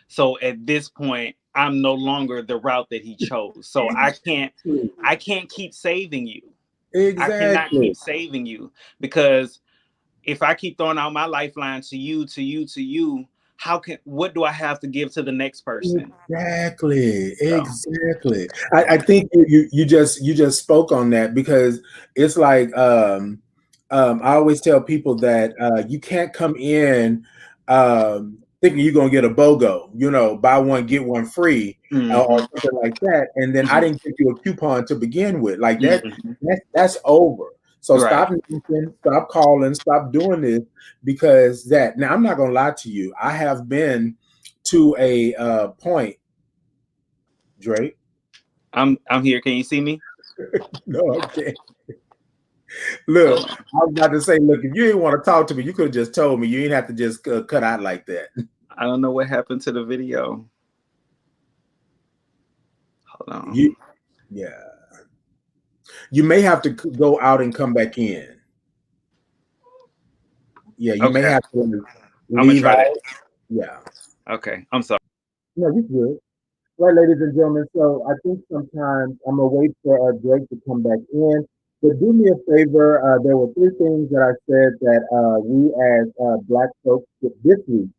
So at this point, I'm no longer the route that he chose. So exactly. I can't keep saving you. I cannot Exactly. keep saving you because if I keep throwing out my lifeline to you, to you, to you, what do I have to give to the next person? Exactly, So exactly. I yeah. think you just spoke on that because it's like I always tell people that you can't come in thinking you're gonna get a BOGO, buy one get one free or Hmm. something like that, and then I Hmm. didn't give you a coupon to begin with. Like that, Hmm. that's over. So Right. stop mentioning, stop calling, stop doing this because that. Now I'm not gonna lie to you. I have been to a point, Drake. I'm here. Can you see me? No, I can't. Look, Hold on. I was about to say, look, if you didn't want to talk to me, you could have just told me. You didn't have to just cut out like that. I don't know what happened to the video. Hold on. You, yeah, you may have to go out and come back in. Yeah, you may Okay. have to I'm gonna leave try that. out. Yeah, Okay. I'm sorry. no, you good. Right, ladies and gentlemen. So I think sometimes I'm gonna wait for Drake to come back in. But do me a favor. There were three things that I said that we as Black folks this week,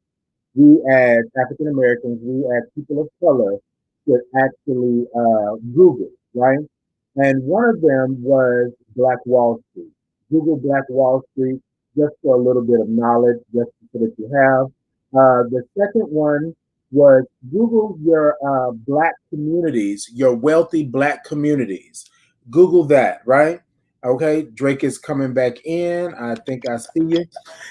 we as African Americans, we as people of color should actually Google, right? And one of them was Black Wall Street. Google Black Wall Street just for a little bit of knowledge, just so that you have. The second one was Google your Black communities, your wealthy Black communities. Google that, right? Okay, Drake is coming back in. I think I see you.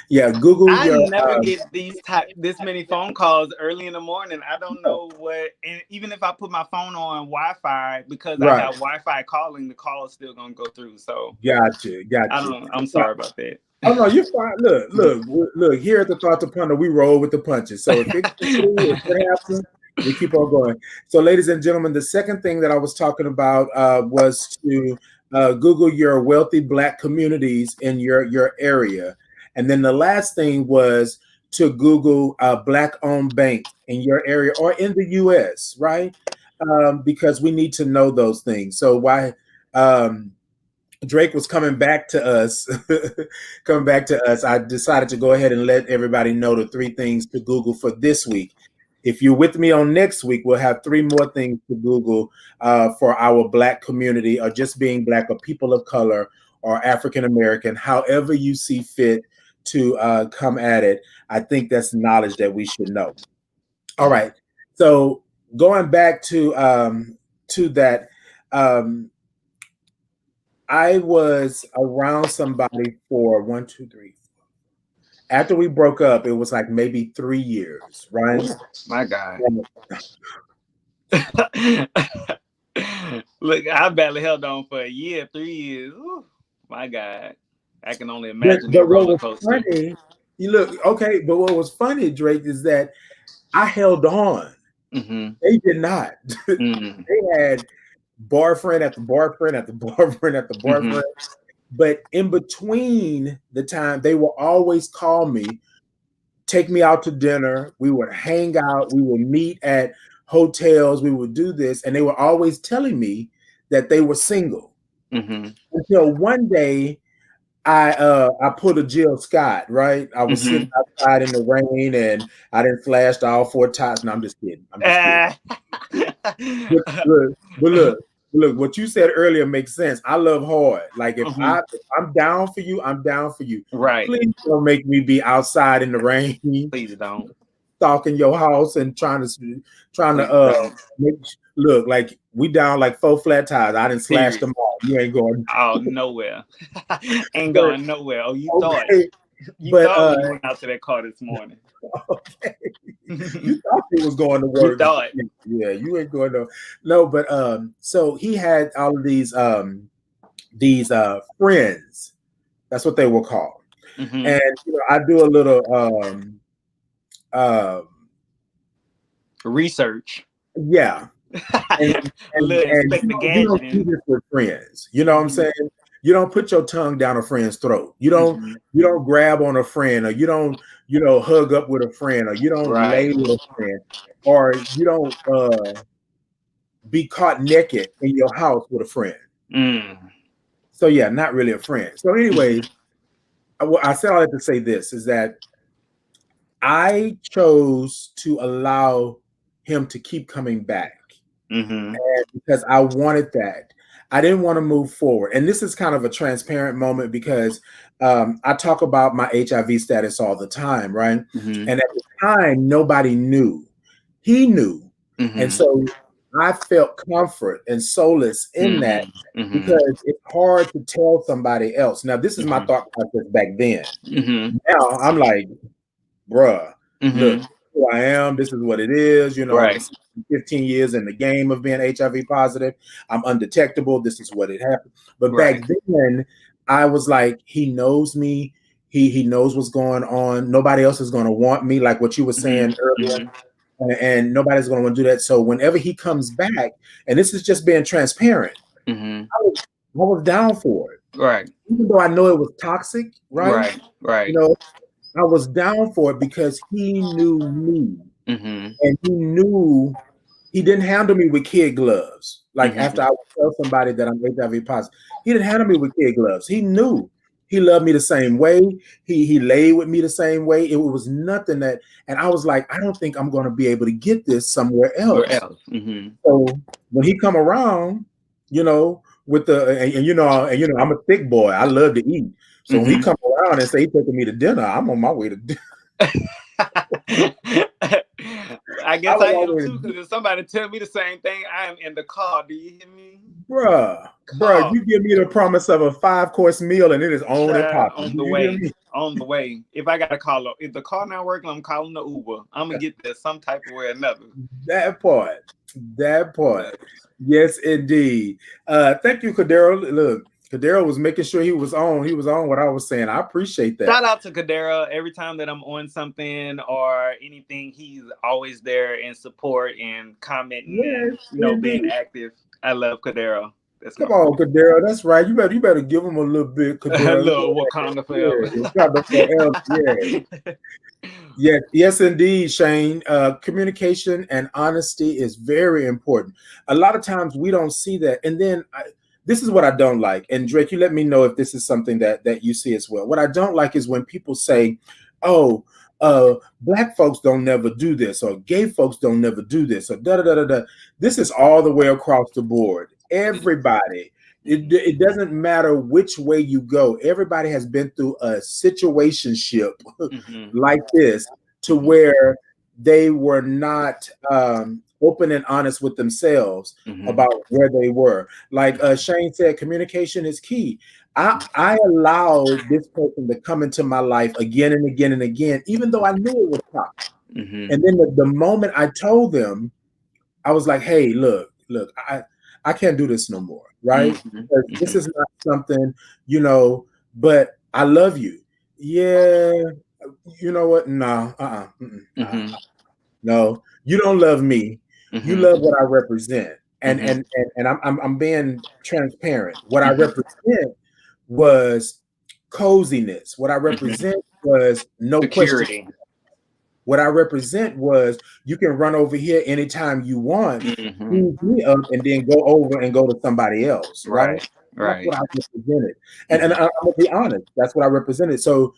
Yeah, Google I your never get this many phone calls early in the morning. I don't know what, and even if I put my phone on Wi-Fi because I right. have Wi-Fi calling, the call is still gonna go through. So Gotcha, I gotcha. don't. I'm Yeah. sorry about that. Oh no, you're fine. Look. Here at the Thought to Ponder, we roll with the punches. So if it goes through, if it happens, we keep on going. So, ladies and gentlemen, the second thing that I was talking about was to Google your wealthy Black communities in your area, and then the last thing was to Google Black-owned banks in your area or in the U.S. Right? Because we need to know those things. So why? Um, Drake was coming back to us, coming back to us, I decided to go ahead and let everybody know the three things to Google for this week. If you're with me on next week, we'll have three more things to Google for our Black community, or just being Black, or people of color, or African American, however you see fit to come at it. I think that's knowledge that we should know. All right. So going back to that. Um, I was around somebody for one, two, three. After we broke up, it was like maybe 3 years, right? Oh my God! And- Look, I barely held on for a year, 3 years. Ooh, my God, I can only But imagine that but what roller was coaster. funny, you look okay. But what was funny, Drake, is that I held on. Hmm. They did not. Hmm. They had boyfriend after boyfriend after boyfriend after Hmm. boyfriend. But in between the time, they will always call me, take me out to dinner. We would hang out. We would meet at hotels. We would do this. And they were always telling me that they were single. Hmm. Until one day I pulled a Jill Scott, right? I was sitting Hmm. outside in the rain and I didn't flash all four times. No, I'm just kidding. I'm just kidding. Ah. But look, what you said earlier makes sense. I love hard. Like Mhm. if I'm down for you, I'm down for you. Right. Please don't make me be outside in the rain Please don't. stalking your house and trying to Please don't. look like we down like four flat tires. I didn't slash Period. them all. You ain't going. Oh, nowhere. Ain't But going nowhere. Oh, okay, you but thought when you went out to that car this morning. Okay. You thought he was going to You work. thought. Yeah, you ain't going to. No, but so he had all of these friends. That's what they were called. Mm-hmm. And I do a little uh, Research. yeah. And Little you Inspector don't, you don't do Gadgeting. this with friends. You know what I'm Mm-hmm. saying? You don't put your tongue down a friend's throat. Mm-hmm. You don't grab on a friend, or you don't hug up with a friend, or you don't Right. lay with a friend, or you don't be caught naked in your house with a friend. Mm. So yeah, not really a friend. So Mm-hmm. anyways, I said all that to say this is that I chose to allow him to keep coming back. Mm-hmm. And because I wanted that. I didn't want to move forward. And this is kind of a transparent moment because I talk about my HIV status all the time, right? Mm-hmm. And at the time, nobody knew. He knew. And Mm-hmm. so I felt comfort and solace in that Mm-hmm. Mm-hmm. because it's hard to tell somebody else. Now, this is my Mm-hmm. thought process back then. Mm-hmm. Now I'm like, bruh, look, Mm-hmm. who I am. This is what it is. I'm Right. 15 years in the game of being HIV positive. I'm undetectable. This is what it happened. But back Right. then, I was like, he knows me. He knows what's going on. Nobody else is going to want me, like what you were Mm-hmm. saying earlier, Mm-hmm. and nobody's going to want to do that. So whenever he comes back, and this is just being transparent, Mm-hmm. I was down for it, Right. even though I know it was toxic, right? Right. Right. You know, I was down for it because he knew me. Mm-hmm. And he knew he didn't handle me with kid gloves. Like Mm-hmm. after I would tell somebody that I'm HIV positive, he didn't handle me with kid gloves. He knew he loved me the same way. He laid with me the same way. It was nothing that, and I was like, I don't think I'm going to be able to get this somewhere Where else. else? Mm-hmm. So when he come around, with the I'm a thick boy. I love to eat. So when he Mm-hmm. come around and say he taking me to dinner, I'm on my way to dinner. I I guess I was am always too, because if somebody tell me the same thing, I am in the car. Do you hear me? Bruh, Car. you give me the promise of a 5-course meal and it is on and Child, popping. on Do the you hear way. me? On the way. If I gotta call up, if the car not working, I'm calling the Uber. I'm gonna get there some type of way or another. That part. That part. But Yes, indeed. Thank you, Cadero. Look, Cadero was making sure he was on. He was on what I was saying. I appreciate that. shout out to Kadera. Every time that I'm on something or anything, he's always there in support and commenting and Yes, being indeed. active. I love Kadera. That's my Come on, Cadero. That's right. You better give him a little bit, I Cadero. love Wakanda forever. Yeah, kind of forever. Yeah. Yes, yes, indeed, Shane. Communication and honesty is very important. A lot of times we don't see that, and then this is what I don't like. And Drake, you let me know if this is something that you see as well. What I don't like is when people say, "Oh, black folks don't never do this," or "Gay folks don't never do this," or da da da da da. This is all the way across the board. Everybody. It doesn't matter which way you go. Everybody has been through a situationship Mhm. like this to Mhm. where they were not open and honest with themselves Mhm. about where they were. Like Shane said, communication is key. I allowed this person to come into my life again and again and again, even though I knew it was toxic. Mhm. And then the moment I told them, I was like, hey, look, I can't do this no more, right? Mhm. Because this Mhm. is not something, but I love you. Yeah, you know what? No, Mhm. no, you don't love me. You Mhm. love what I represent, and Mhm. I'm being transparent. What I represent was coziness. What I Mhm. represent was no question. Security. What I represent was you can run over here anytime you want, Mhm. squeeze me up, and then go over and go to somebody else, right? Right. That's Right. what I represented. And Mhm. I'm gonna be honest, that's what I represented. So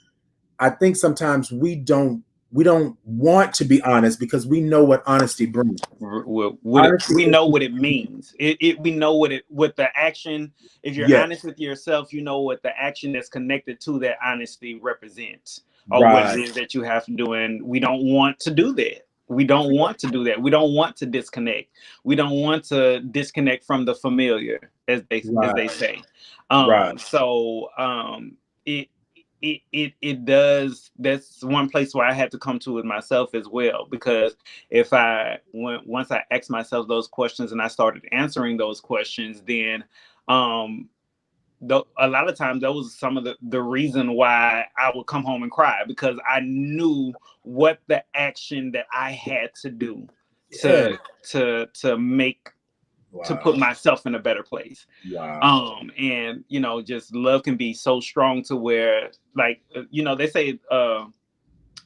I think sometimes we don't want to be honest because we know what honesty brings. Honesty We is know what it means. We know what the action. If you're yes, honest with yourself, you know what the action that's connected to that honesty represents, or what it right, is that you have to do. And we don't want to do that. We don't want to do that. We don't want to disconnect. We don't want to disconnect from the familiar, as they right, say. right, So it it does. That's one place where I had to come to with myself as well, because if I once I asked myself those questions and I started answering those questions, then um a lot of times that was some of the reason why I would come home and cry, because I knew what the action that I had to do Yeah. to make, to put Wow. myself in a better place. Wow. And just love can be so strong to where, like, they say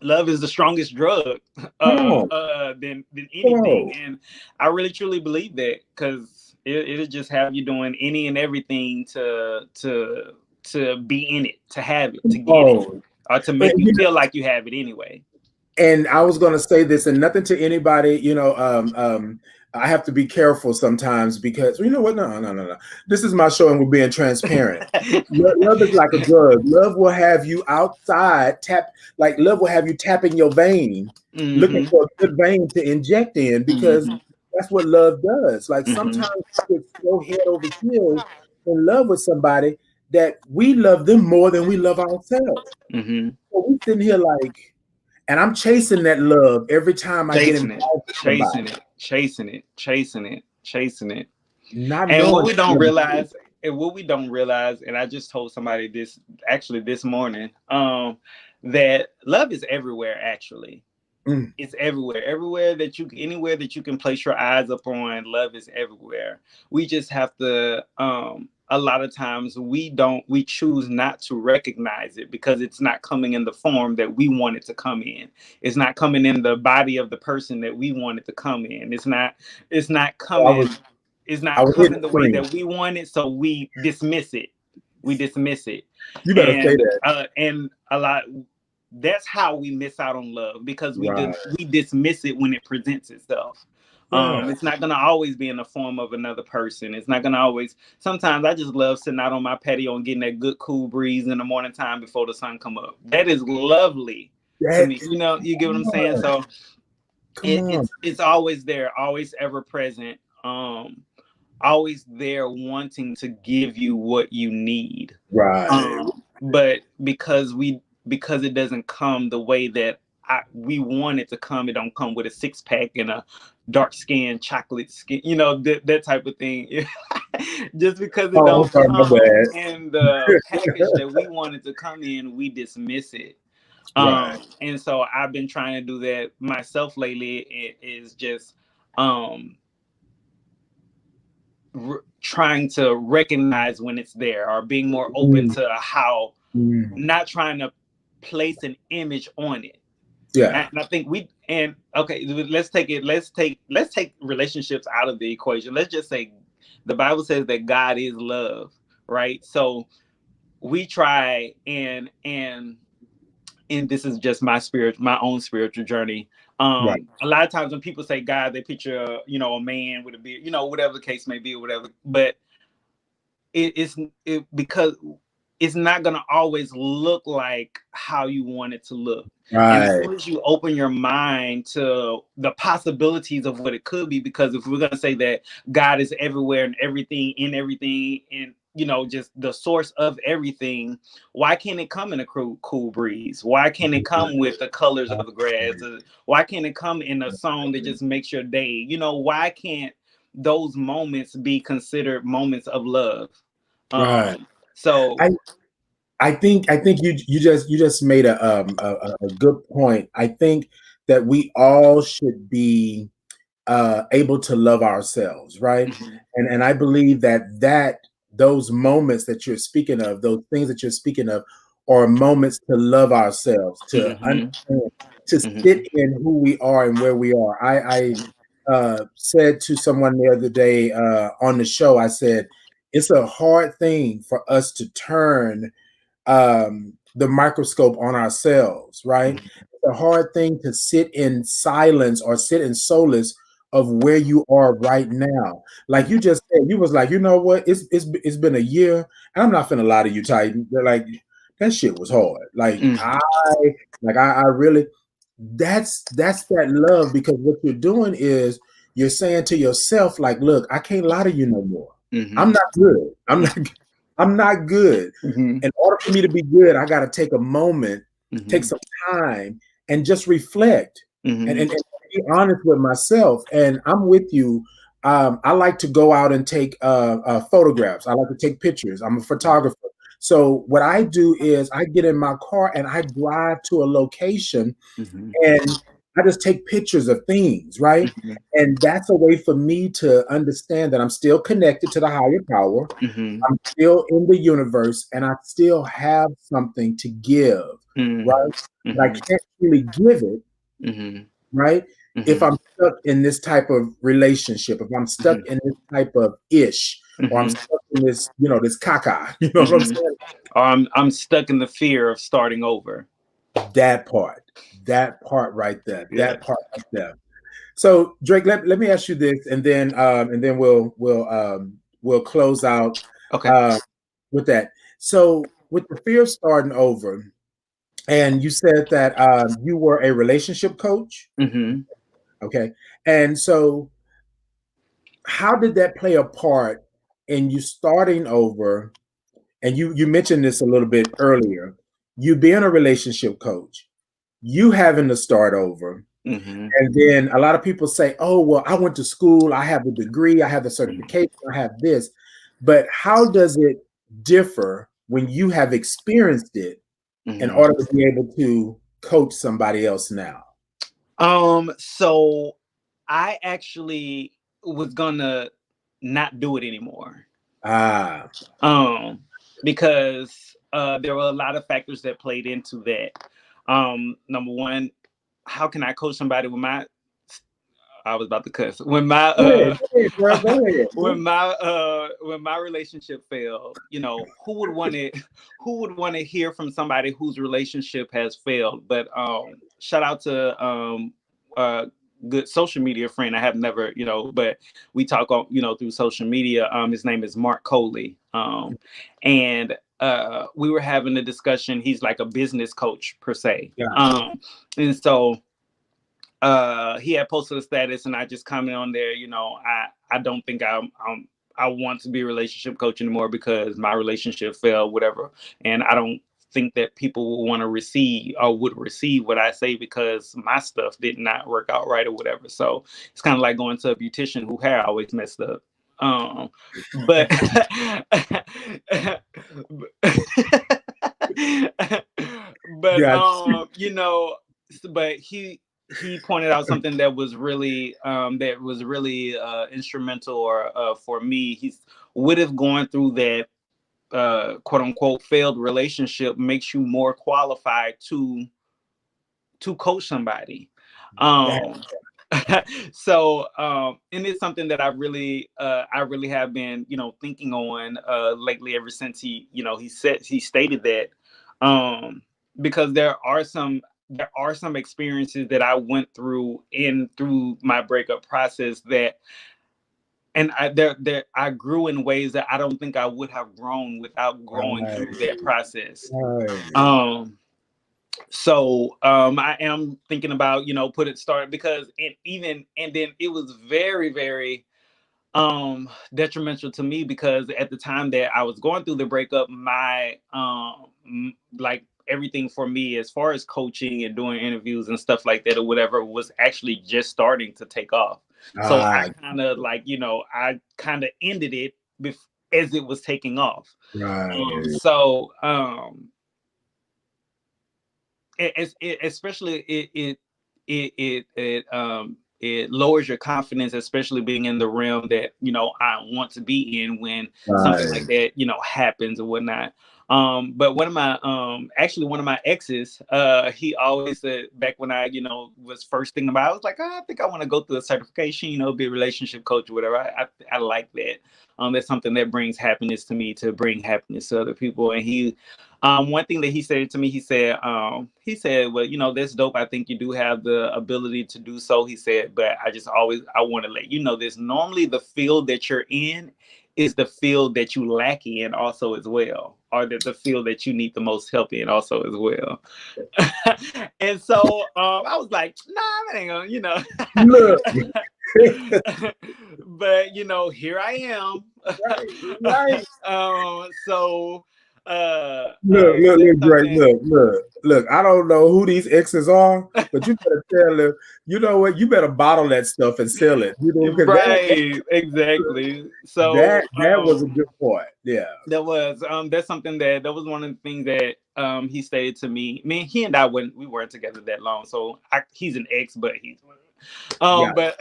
love is the strongest drug Come on. than Come anything. on. And I really truly believe that, because it'll just have you doing any and everything to be in it, to have it, to Come get it, on. or to And, make you feel like you have it anyway. and I was going to say this, and nothing to anybody, I have to be careful sometimes because you know what? No, no, no, no. This is my show, and we're being transparent. Love is like a drug. Love will have you outside like love will have you tapping your vein, looking Hmm. for a good vein to inject in, because Hmm. that's what love does. Like Hmm. sometimes we get so head over heels in love with somebody that we love them more than we love ourselves. Hmm. So we sitting here like, and I'm chasing that love every time I get Chasing it, involved with chasing somebody, it, chasing it, chasing it, chasing it. not And what knowing we it's don't gonna be true. realize, and I just told somebody this actually this morning, that love is everywhere. Actually, Mm, it's everywhere. Anywhere that you can place your eyes upon, love is everywhere. We just have to. A lot of times we choose not to recognize it, because it's not coming in the form that we want it to come in. It's not coming in the body of the person that we want it to come in. It's not I coming was is I not was hitting coming the the way screen. that we want it, so we dismiss it. We dismiss it. You better say And that. a lot, that's how we miss out on love, because Right. we dismiss it when it presents itself. Yeah. It's not gonna always be in the form of another person. It's not gonna always. Sometimes I just love sitting out on my patio and getting that good cool breeze in the morning time before the sun come up. That is lovely to That me. You get what I'm saying? So come on. it's always there, always ever present. Always there, wanting to give you what you need. Right. But because it doesn't come the way that we want it to come, it don't come with a six pack and a dark skin, chocolate skin, that type of thing. Just because it Oh, I'm don't sorry, my come bad. in the package that we want it to come in, we dismiss it. Right. And so I've been trying to do that myself lately. It is just um trying to recognize when it's there, or being more open Mm, to how, mm. not trying to place an image on it. Yeah. And I think okay, let's take relationships out of the equation. Let's just say the Bible says that God is love, right? So we try and this is just my own spiritual journey. Right. A lot of times when people say God, they picture a man with a beard, whatever the case may be, or whatever. But because it's not going to always look like how you want it to look. And as Right. soon as you open your mind to the possibilities of what it could be, because if we're going to say that God is everywhere and everything in everything, and just the source of everything, why can't it come in a cool breeze? Why can't it come with the colors of the grass? Why can't it come in a song that just makes your day? Why can't those moments be considered moments of love? Right. So I I think you just made a good point. I think that we all should be able to love ourselves, right? mhm, And I believe that those moments that you're speaking of, those things that you're speaking of, are moments to love ourselves, to mhm, understand, to sit mhm, in who we are and where we are. I said to someone the other day on the show, I said, it's a hard thing for us to turn the microscope on ourselves, right? mhm, It's a hard thing to sit in silence or sit in solace of where you are right now. Like you mhm, just said, you was like, you know what? It's been a year, and I'm not finna lie to you, Titan. They're like, that shit was hard. mhm, I really, that's that love, because what you're doing is you're saying to yourself, like, look, I can't lie to you no more. I'm mhm, not good. I'm not. I'm not good. Mm-hmm. In order for me to be good, I got to take a moment, take Mm-hmm. some time, and just reflect Mm-hmm. and be honest with myself. And I'm with you. I like to go out and take photographs. I like to take pictures. I'm a photographer. So what I do is I get in my car and I drive to a location Mm-hmm. and I just take pictures of things, right? Mm-hmm. And that's a way for me to understand that I'm still connected to the higher power. Mm-hmm. I'm still in the universe and I still have something to give, right? But I Mm-hmm. can't really give it, Mm-hmm. right? If Mm-hmm. I'm stuck in this type of relationship, if I'm stuck Mm-hmm. in this type of ish, or I'm Mm-hmm. stuck in this, this caca, you know what I'm Mm-hmm. saying? Or I'm stuck in the fear of starting over. That part, that part right there, Yeah. that part right there. So Drake, let me ask you this, and then we'll close out Okay. uh, with that. So with the fear of starting over, and you said that you were a relationship coach, Mm-hmm. okay? And so how did that play a part in you starting over? And you mentioned this a little bit earlier. You being a relationship coach, you having to start over. Mm-hmm. And then a lot of people say, oh, well, I went to school, I have a degree, I have a certification, I have this. But how does it differ when you have experienced it in Mm-hmm. order to be able to coach somebody else now? So I actually was gonna not do it anymore. Ah, Um, because there were a lot of factors that played into that. Number one, how can I coach somebody with my I was about to cuss. go ahead, bro, go ahead. When my relationship failed, who would want to hear from somebody whose relationship has failed? But shout out to uh good social media friend. I have never, but we talk on, through social media. His name is Mark Coley. And we were having a discussion. He's like a business coach per se. Gotcha. And so he had posted a status and I just commented on there, I don't think I want to be a relationship coach anymore because my relationship failed, whatever. And I don't think that people will want to receive or would receive what I say because my stuff did not work out right or whatever. So it's kind of like going to a beautician who hair always messed up. But but Gotcha. but he pointed out something that was really instrumental or for me. He's would have gone through that quote unquote failed relationship makes you more qualified to coach somebody. That, um so and it's something that I really have been thinking on lately ever since he stated that because there are some experiences that I went through my breakup process that and I grew in ways that I don't think I would have grown without going through right, that process. right. Um so I am thinking about put it started because and then it was very very detrimental to me because at the time that I was going through the breakup, my like everything for me as far as coaching and doing interviews and stuff like that or whatever was actually just starting to take off. So I Ah, kind of ended it as it was taking off. right. Especially it lowers your confidence, especially being in the realm that I want to be in when something like Right. that happens or whatnot. But one of my exes, he always said back when I was first thinking about it, I was like, oh, I think I want to go through a certification, be a relationship coach or whatever. I like that. That's something that brings happiness to me, to bring happiness to other people. And one thing that he said to me, he said, well, that's dope. I think you do have the ability to do so. He said, but I want to let you know this. Normally the field that you're in is the field that you lack in also as well, or the field that you need the most help in also as well. And so I was like, nah, that ain't gonna. Look. But here I am. right, right. So Look, that's Drake, something. look. I don't know who these exes are, but you better tell them. You know what? You better bottle that stuff and sell it. You know, because Right, exactly. So that was a good point. Yeah, that was that's something that was one of the things that he stated to me. I mean, he and I we weren't together that long, so he's an ex, but he's yeah. but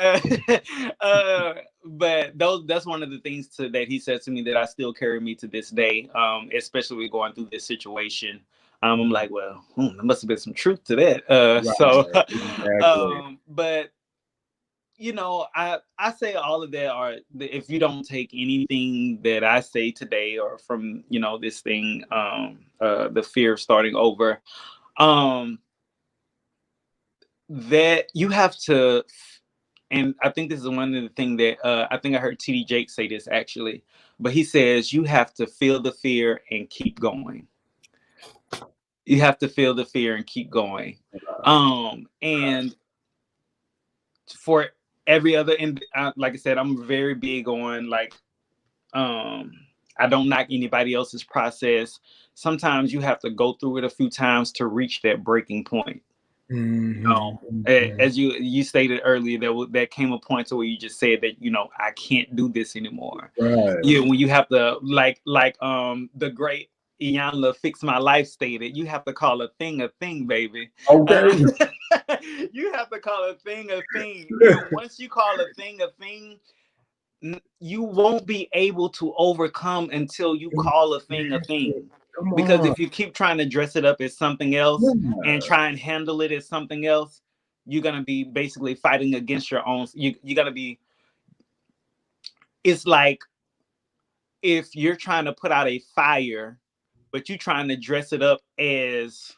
but that's one of the things that he said to me that I still carry me to this day, especially going through this situation. I'm like, well, there must have been some truth to that. So Right, exactly. but I say all of that are, if you don't take anything that I say today or from this thing, the fear of starting over, um that you have to, and I think this is one of the things that I think I heard TD Jake say this actually, but he says you have to feel the fear and keep going. You have to feel the fear and keep going. And for every other, and like I said, I'm very big on, like, um I don't knock anybody else's process. Sometimes you have to go through it a few times to reach that breaking point. Mm-hmm, As you stated earlier, that came a point to where you just said that I can't do this anymore. right. Yeah, when you have to, the great Iyanla Fix My Life stated, you have to call a thing, baby. Okay. You have to call a thing a thing, and once you call a thing, you won't be able to overcome until you call a thing a thing. Come Because on. if you keep trying to dress it up as something else and Yeah. try and handle it as something else, you're gonna be basically fighting against your own. You're gonna be. It's like if you're trying to put out a fire, but you're trying to dress it up as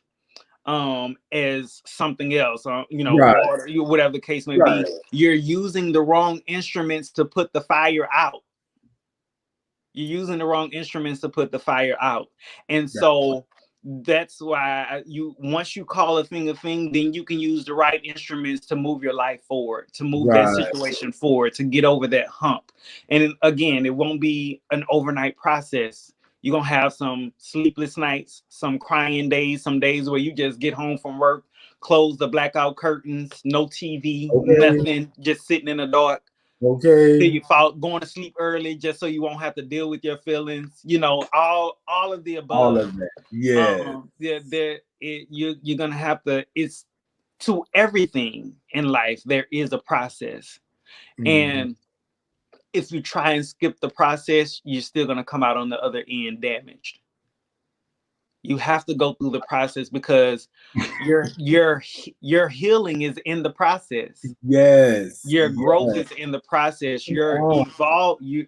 something else, Right, water, whatever the case may be. right. You're using the wrong instruments to put the fire out. You're using the wrong instruments to put the fire out. And so that's why you once you call a thing, then you can use the right instruments to move your life forward, to move that Right. situation forward, to get over that hump. And again, it won't be an overnight process. You're gonna have some sleepless nights, some crying days, some days where you just get home from work, close the blackout curtains, no TV, Okay. nothing, just sitting in the dark till Okay. you fall, going to sleep early just so you won't have to deal with your feelings, all of the All above. of that. Yes. You're gonna have to, it's, to everything in life there is a process. Mhm. And if you try and skip the process, you're still gonna come out on the other end damaged. You have to go through the process because your healing is in the process. Yes. Your growth Yes. is in the process. Come on.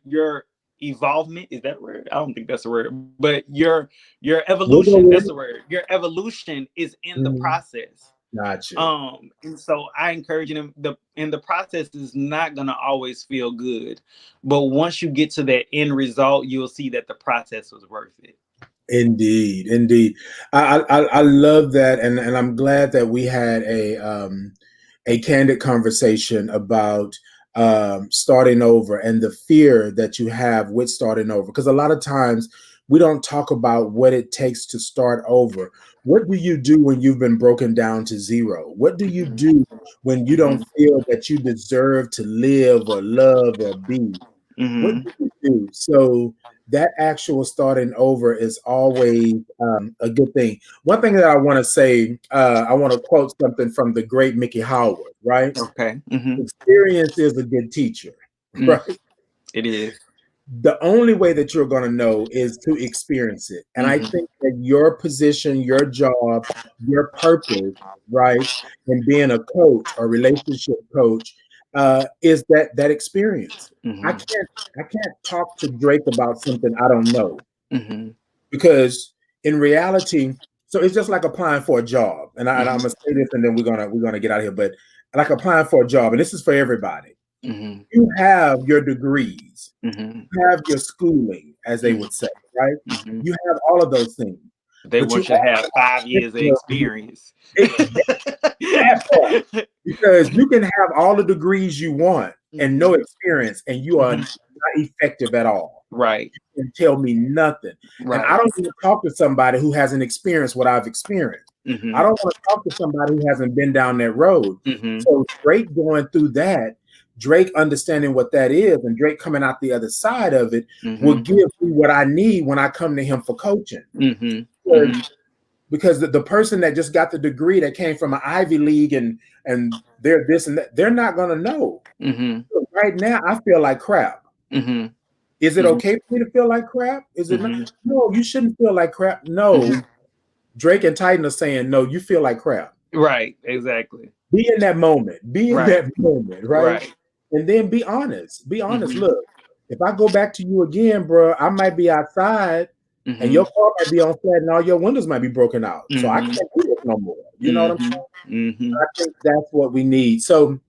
Your evolvement, is that a word? I don't think that's a word, but your We'll go evolution, with that's the it. word. Your evolution is in the Mhm. process. Gotcha. And so I encourage them, the process is not gonna always feel good, but once you get to that end result, you'll see that the process was worth it. Indeed, indeed. I love that, and I'm glad that we had a candid conversation about starting over and the fear that you have with starting over. Because a lot of times we don't talk about what it takes to start over. What do you do when you've been broken down to zero? What do you Mhm, do when you don't mhm, feel that you deserve to live or love or be? What mhm. do you do? So that actual starting over is always a good thing. One thing that I want to say, I want to quote something from the great Mickey Howard, right? Okay. Mhm. Experience is a good teacher, Mm, right? it is. The only way that you're going to know is to experience it. And I Mhm, think that your position, your job, your purpose, right, in being a coach or relationship coach, is that experience. I mhm, can't I can't talk to Drake about something I don't know mhm, because in reality, so it's just like applying for a job. And I'm mhm, gonna say this, and then we're gonna get out of here. But like applying for a job, and this is for everybody. mhm, You have your degrees, mhm, have your schooling, as they mhm, would say, right? mhm. You have all of those things, They but you want you to have 5 years of also experience. that part because you can have all the degrees you want and no Mhm, experience, and you are mhm. not effective at all. Right. And tell me nothing. And I Right. don't want to talk to somebody who hasn't experienced what I've experienced. I Mm-hmm. don't want to talk to somebody who hasn't been down that road. Mm-hmm. So Drake going through that, Drake understanding what that is, and Drake coming out the other side of it will Mm-hmm. give me what I need when I come to him for coaching. Mm-hmm. Because, Mm-hmm. because the person that just got the degree that came from an Ivy League and they're this and that, they're not going to know. Mm-hmm. So right now, I feel like crap. Mm-hmm. Is it okay for me to feel like crap? Is it not? Mm-hmm. No, you shouldn't feel like crap. No, Mm-hmm. Drake and Titan are saying, no, you feel like crap. Right. Exactly. Be in that moment. Be in Right. that moment, right? Right. And then be honest. Be honest. Mm-hmm. Look, if I go back to you again, bro, I might be outside and Mm-hmm. your car might be on flat and all your windows might be broken out. So I Mm-hmm. can't do this no more. You know what I'm Mm-hmm. saying? Mm-hmm. I think that's what we need. So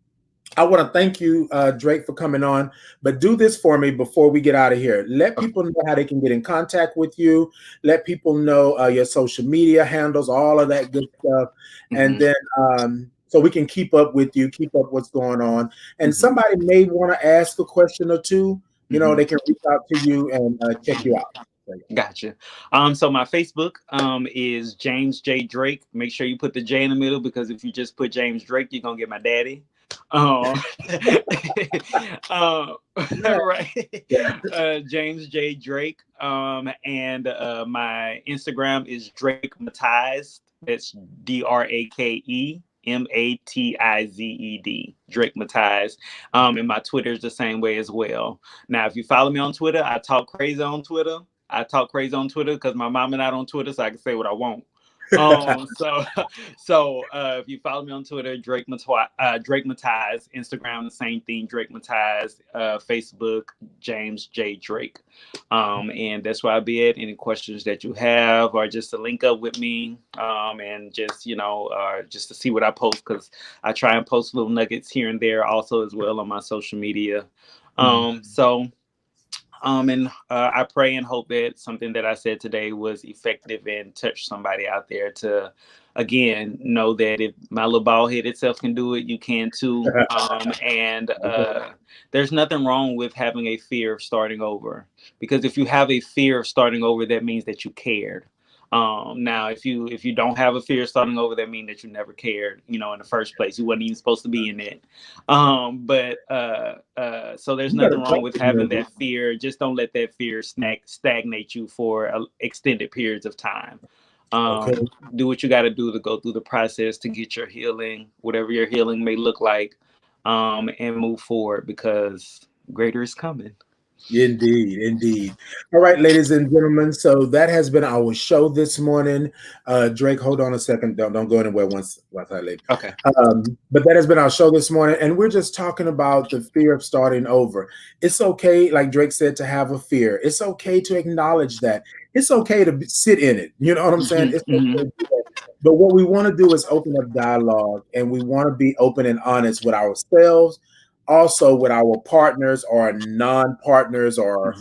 I want to thank you, Drake, for coming on. But do this for me before we get out of here. Let people know how they can get in contact with you. Let people know your social media handles, all of that good stuff. And Mm-hmm. then so we can keep up with you, keep up what's going on. And Mm-hmm. somebody may want to ask a question or two. You know, Mm-hmm. they can reach out to you and check you out. Gotcha. So my Facebook is James J Drake. Make sure you put the J in the middle, because if you just put James Drake, you're gonna get my daddy. Um, uh, Yeah. right. James J Drake. And my Instagram is Drake Matized. That's DrakeMatized. Drake Matized. And my Twitter is the same way as well. Now, if you follow me on Twitter, I talk crazy on Twitter. Because my mom and I on Twitter, so I can say what I want. So if you follow me on Twitter, Drake Matized, Instagram, the same thing, Drake Matized, Facebook, James J Drake. And that's where I'll be at. Any questions that you have, or just to link up with me, and just, just to see what I post, because I try and post little nuggets here and there also as well on my social media. And I pray and hope that something that I said today was effective and touched somebody out there to, again, know that if my little bald-headed self can do it, you can too. And there's nothing wrong with having a fear of starting over, because if you have a fear of starting over, that means that you cared. Now, if you don't have a fear of starting over, that means that you never cared, in the first place. You wasn't even supposed to be in it. So there's nothing wrong with having that fear. Just don't let that fear stagnate you for extended periods of time. Do what you got to do to go through the process to get your healing, whatever your healing may look like, and move forward, because greater is coming. Indeed. All right, ladies and gentlemen. So that has been our show this morning. Drake, hold on a second. Don't go anywhere once I leave. Okay. But that has been our show this morning, and we're just talking about the fear of starting over. It's okay, like Drake said, to have a fear. It's okay to acknowledge that. It's okay to sit in it. You know what I'm saying? It's okay to do that. But what we want to do is open up dialogue, and we want to be open and honest with ourselves, also with our partners or non-partners or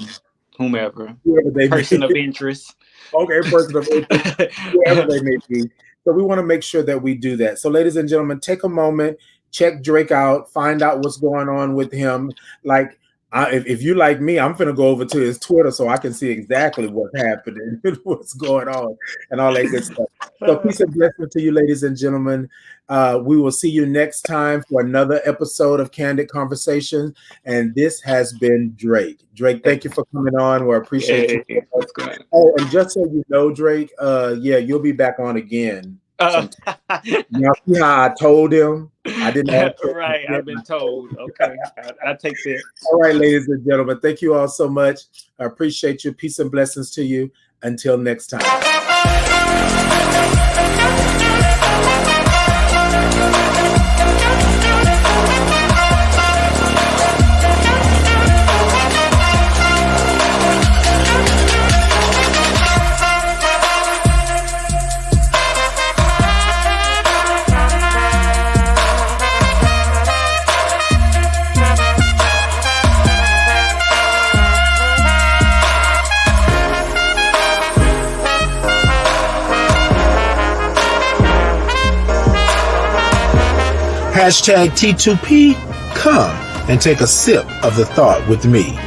whomever they person of interest. Okay, person of interest, whoever they may be. So we want to make sure that we do that. So, ladies and gentlemen, take a moment, check Drake out, find out what's going on with him. Like, if you like me, I'm going to go over to his Twitter so I can see exactly what's happening, what's going on, and all that good stuff. So peace and blessings to you, ladies and gentlemen. We will see you next time for another episode of Candid Conversations. And this has been Drake. Drake, thank you for coming on. We appreciate you. Oh, and just so you know, Drake, you'll be back on again. Now, see how I told him? I didn't ask right, I've been told. Okay, I take that. All right, ladies and gentlemen, thank you all so much. I appreciate you. Peace and blessings to you. Until next time. Hashtag T2P, come and take a sip of the thought with me,